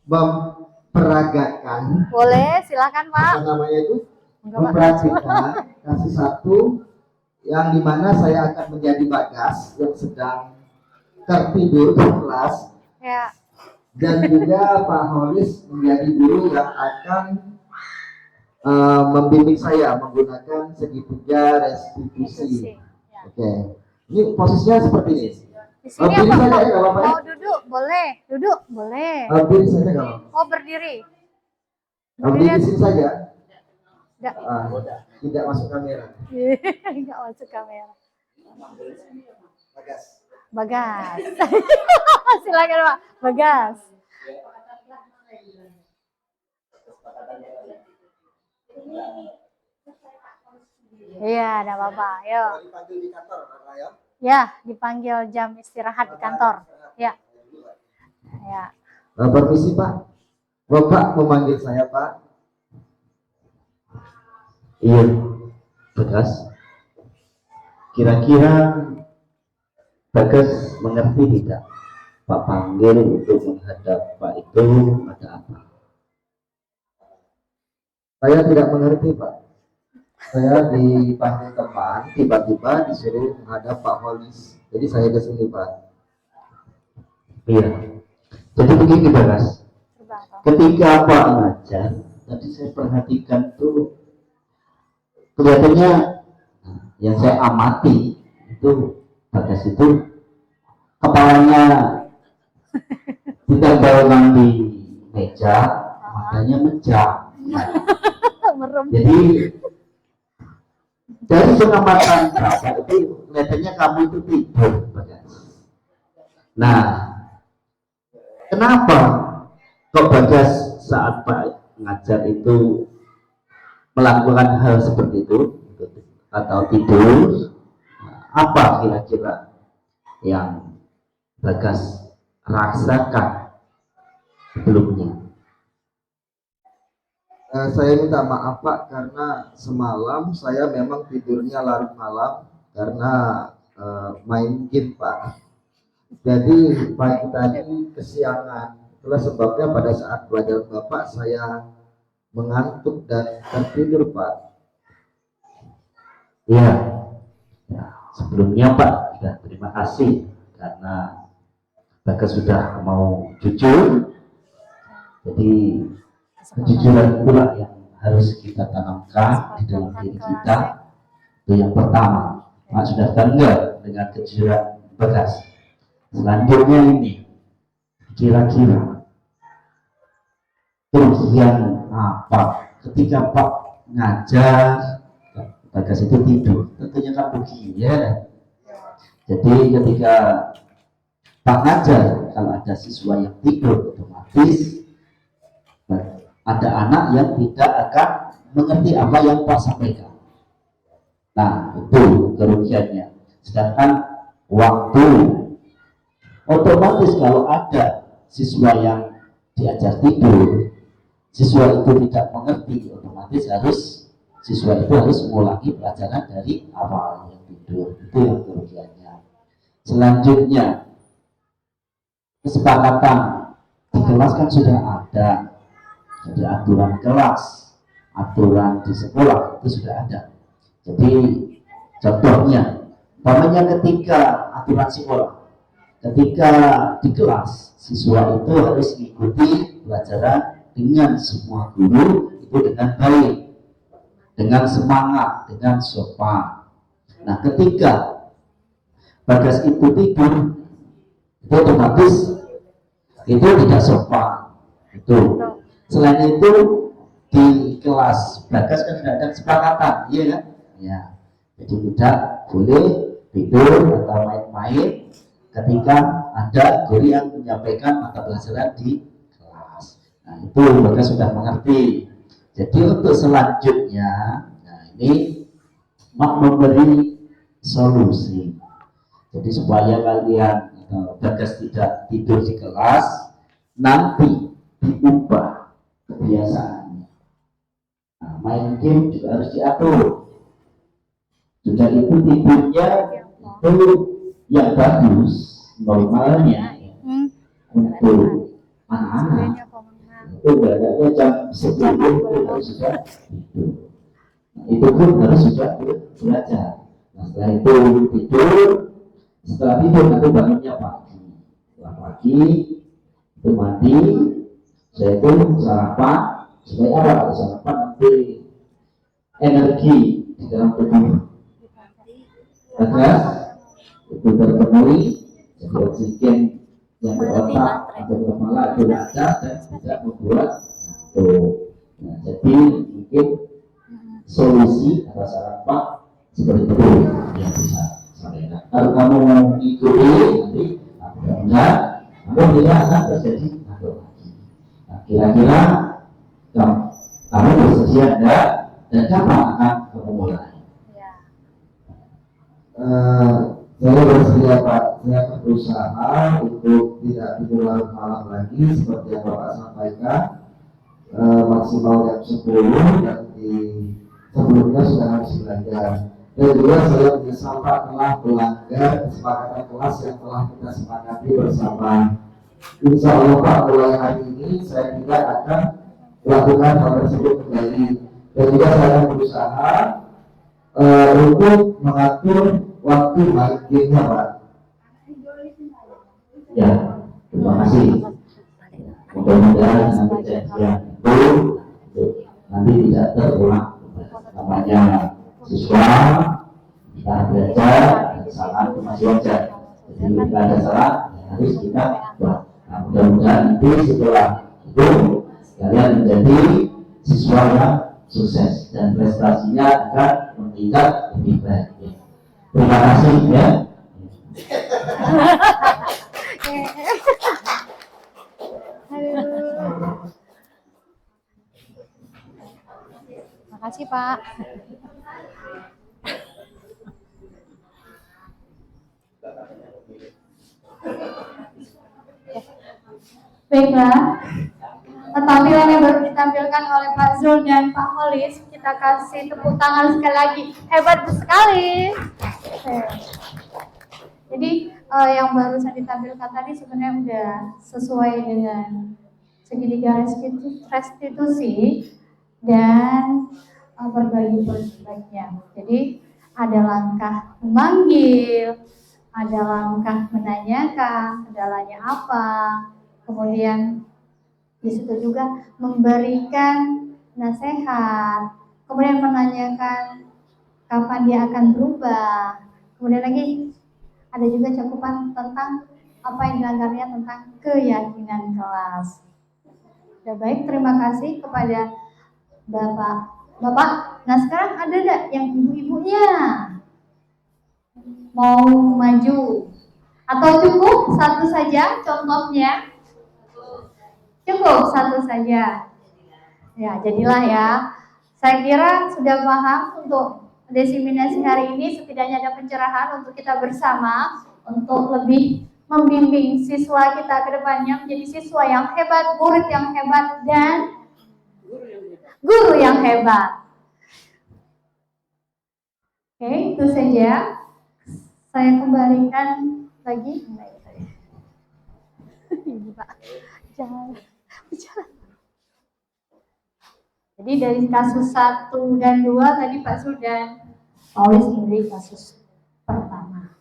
memperagakan. Boleh, silakan Pak. Apa namanya itu? Mempraktikkan kasus 1 yang dimana saya akan menjadi Bagas yang sedang tertidur di kelas. Ya. Dan juga Pak Holis menjadi guru yang akan membimbing saya menggunakan segitiga restitusi. Oke. Ini posisinya seperti ini. Di sini berdiri apa? saja ya, kalau Mau duduk boleh, duduk boleh. Berdiri saja kalau. Oh berdiri. Berdiri di sini saja. Tidak. Tidak masuk kamera. Tidak masuk kamera. Bagas. Silakan Pak. Bagas. Iya, ada apa-apa. Ayo. Dipanggil di kantor, Pak ya? Ya, dipanggil jam istirahat di kantor. Ya. Ya. Permisi Pak. Bapak memanggil saya Pak. Iya, Bagas. Kira-kira Bagas mengerti tidak? Pak panggil untuk menghadap Pak itu ada apa? Saya tidak mengerti Pak. Saya dipanggil teman, tiba-tiba disuruh menghadap Pak Holis. Jadi saya ke sini, Pak. Iya. Jadi begini, Bagas. Ketika Pak ngajar, tadi saya perhatikan tuh kelihatannya yang saya amati itu Bagas itu kepalanya tidak barengan di meja, matanya menjam. Jadi dari pengamatan Bapak itu kelihatannya kamu itu tidur, Bagas. Nah, kenapa kok Bagas saat Pak ngajar itu melakukan hal seperti itu atau tidur? Apa kira-kira yang Bagas rasakan sebelumnya? Saya minta maaf Pak karena semalam saya memang tidurnya larut malam karena main game Pak. Jadi pagi tadi kesiangan. Itulah sebabnya pada saat pelajaran Bapak saya mengantuk dan tertidur Pak. Iya. Ya, sebelumnya Pak sudah terima kasih karena Bagas sudah mau jujur. Jadi kejujuran pula yang harus kita tanamkan di dalam diri kita. Itu yang pertama. Pak sudah bangga dengan kejujuran Bagas. Selanjutnya ini kira-kira terus yang apa ketika Pak ngajar Bagas itu tidur, tentunya kan begini ya. Jadi ketika Pak ngajar, kalau ada siswa yang tidur otomatis ada anak yang tidak akan mengerti apa yang Pak sampaikan. Nah, itu kerugiannya. Sedangkan waktu otomatis kalau ada siswa yang diajar tidur, siswa itu tidak mengerti, otomatis siswa itu harus mengulangi pelajaran dari awal yang tidur. Itu yang kerugiannya. Selanjutnya, kesepakatan di kelas kan sudah ada. Jadi aturan kelas, aturan di sekolah itu sudah ada. Jadi contohnya, umpamanya ketika aturan sekolah, ketika di kelas siswa itu harus mengikuti pelajaran dengan semua guru itu dengan baik, dengan semangat, dengan sopan. Nah, ketika Bagas itu tidur, itu otomatis itu tidak sopan. Itu. Selain itu di kelas Bagas kan sudah ada kesepakatan, iya kan? Ya. Jadi tidak boleh tidur atau main-main ketika ada guru yang menyampaikan mata pelajaran di kelas. Nah, itu Bagas sudah mengerti. Jadi untuk selanjutnya, nah ini memberi solusi. Jadi supaya kalian Bagas tidak tidur di kelas, nanti diubah kebiasaannya. Nah, main game juga harus diatur. Sudah itu tidurnya itu yang bagus normalnya untuk anak-anak itu beradanya jam 10 itu harus sudah tidur. Nah, itu pun harus sudah belajar. Nah, setelah itu tidur, setelah tidur nanti bangunnya pagi. Setelah pagi itu mandi, saya itu sarapan supaya apa? Kalau sarapan nanti energi di dalam tubuh Bagas itu terpenuhi, jadi oksigen yang di otak atau di kepala itu lancar dan bisa membuat ngantuk. Nah, jadi mungkin solusi atau sarapan seperti itu yang bisa sampaikan. Kalau kamu mau ikuti nanti enggak, kamu tidak akan terjadi ngantuk lagi. Nah, kira-kira kamu bersedia enggak dan kapan akan kamu mulai? Saya bersedia Pak, saya berusaha untuk tidak tidur larut malam lagi seperti yang Bapak sampaikan, maksimal jam 10 dan di sebelumnya sudah harus belajar. Dan juga saya menyesal Pak telah melanggar kesepakatan kelas yang telah kita sepakati bersama. Insya Allah Pak, mulai hari ini saya tidak akan melakukan hal tersebut kembali. Dan juga saya berusaha untuk mengatur waktu maghribnya Pak. Ya, terima kasih. Mudah-mudahan nanti yang itu nanti tidak terulang. Namanya siswa kita belajar salah masih wajar. Jadi kita ada salah harus kita buat. Nah, mudah-mudahan nanti setelah itu kalian menjadi siswa yang sukses dan prestasinya akan meningkat lebih baik. Terima kasih ya. Makasih Pak. Baiklah, tampilan yang baru ditampilkan oleh Pak Zul dan Pak Holis, kita kasih tepuk tangan sekali lagi. Hebat sekali. Jadi yang barusan ditampilkan tadi sebenarnya udah sesuai dengan segitiga restitusi dan berbagi perspektifnya. Jadi ada langkah memanggil, ada langkah menanyakan kendalanya apa, kemudian di situ juga memberikan nasihat, kemudian menanyakan kapan dia akan berubah, kemudian lagi ada juga cakupan tentang apa yang dilanggarnya tentang keyakinan kelas. Ya baik, terima kasih kepada Bapak. Nah sekarang ada enggak yang ibu-ibunya mau maju? Atau cukup satu saja contohnya? Cukup satu saja. Ya, jadilah ya. Saya kira sudah paham untuk desiminasi hari ini, setidaknya ada pencerahan untuk kita bersama untuk lebih membimbing siswa kita ke depannya menjadi siswa yang hebat, murid yang hebat, dan guru yang hebat. Oke, itu saja. Saya kembalikan lagi. Ibu Pak, jangan. Jadi dari kasus 1 dan 2 tadi Pak Zul dan Paulis memberi kasus pertama.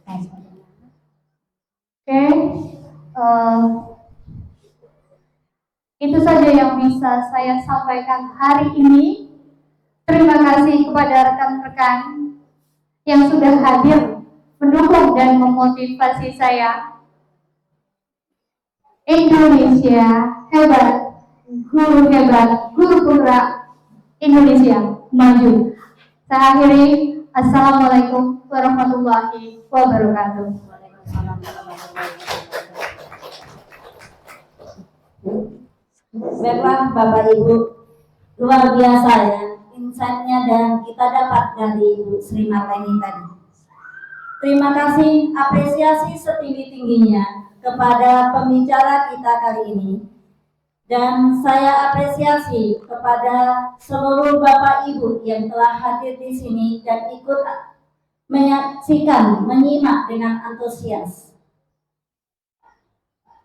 Oke, itu saja yang bisa saya sampaikan hari ini. Terima kasih kepada rekan-rekan yang sudah hadir mendukung dan memotivasi saya. Indonesia hebat, guru hebat, guru penggerak Indonesia maju. Saya akhiri. Assalamualaikum warahmatullahi wabarakatuh. Baiklah Bapak Ibu, luar biasa ya insight-nya dan kita dapat dari Ibu Sri Marleni tadi. Terima kasih, apresiasi setinggi-tingginya kepada pembicara kita kali ini. Dan saya apresiasi kepada seluruh Bapak Ibu yang telah hadir di sini dan ikut menyaksikan, menyimak dengan antusias.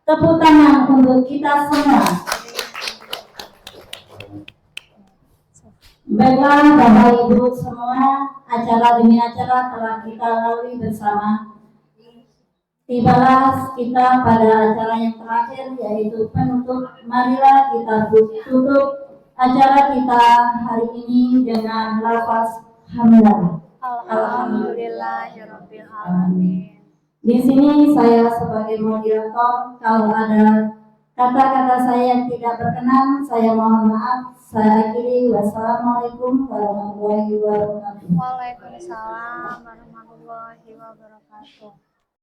Tepuk tangan untuk kita semua. Baiklah Bapak Ibu semua, acara demi acara telah kita lalui bersama. Tibalah kita pada acara yang terakhir, yaitu penutup. Marilah kita tutup acara kita hari ini dengan lafaz hamdalah. Alhamdulillahirabbil alamin. Di sini saya sebagai moderator, kalau ada kata-kata saya yang tidak berkenan, saya mohon maaf. Saya akhiri. Wassalamualaikum warahmatullahi wabarakatuh. Waalaikumsalam warahmatullahi wabarakatuh.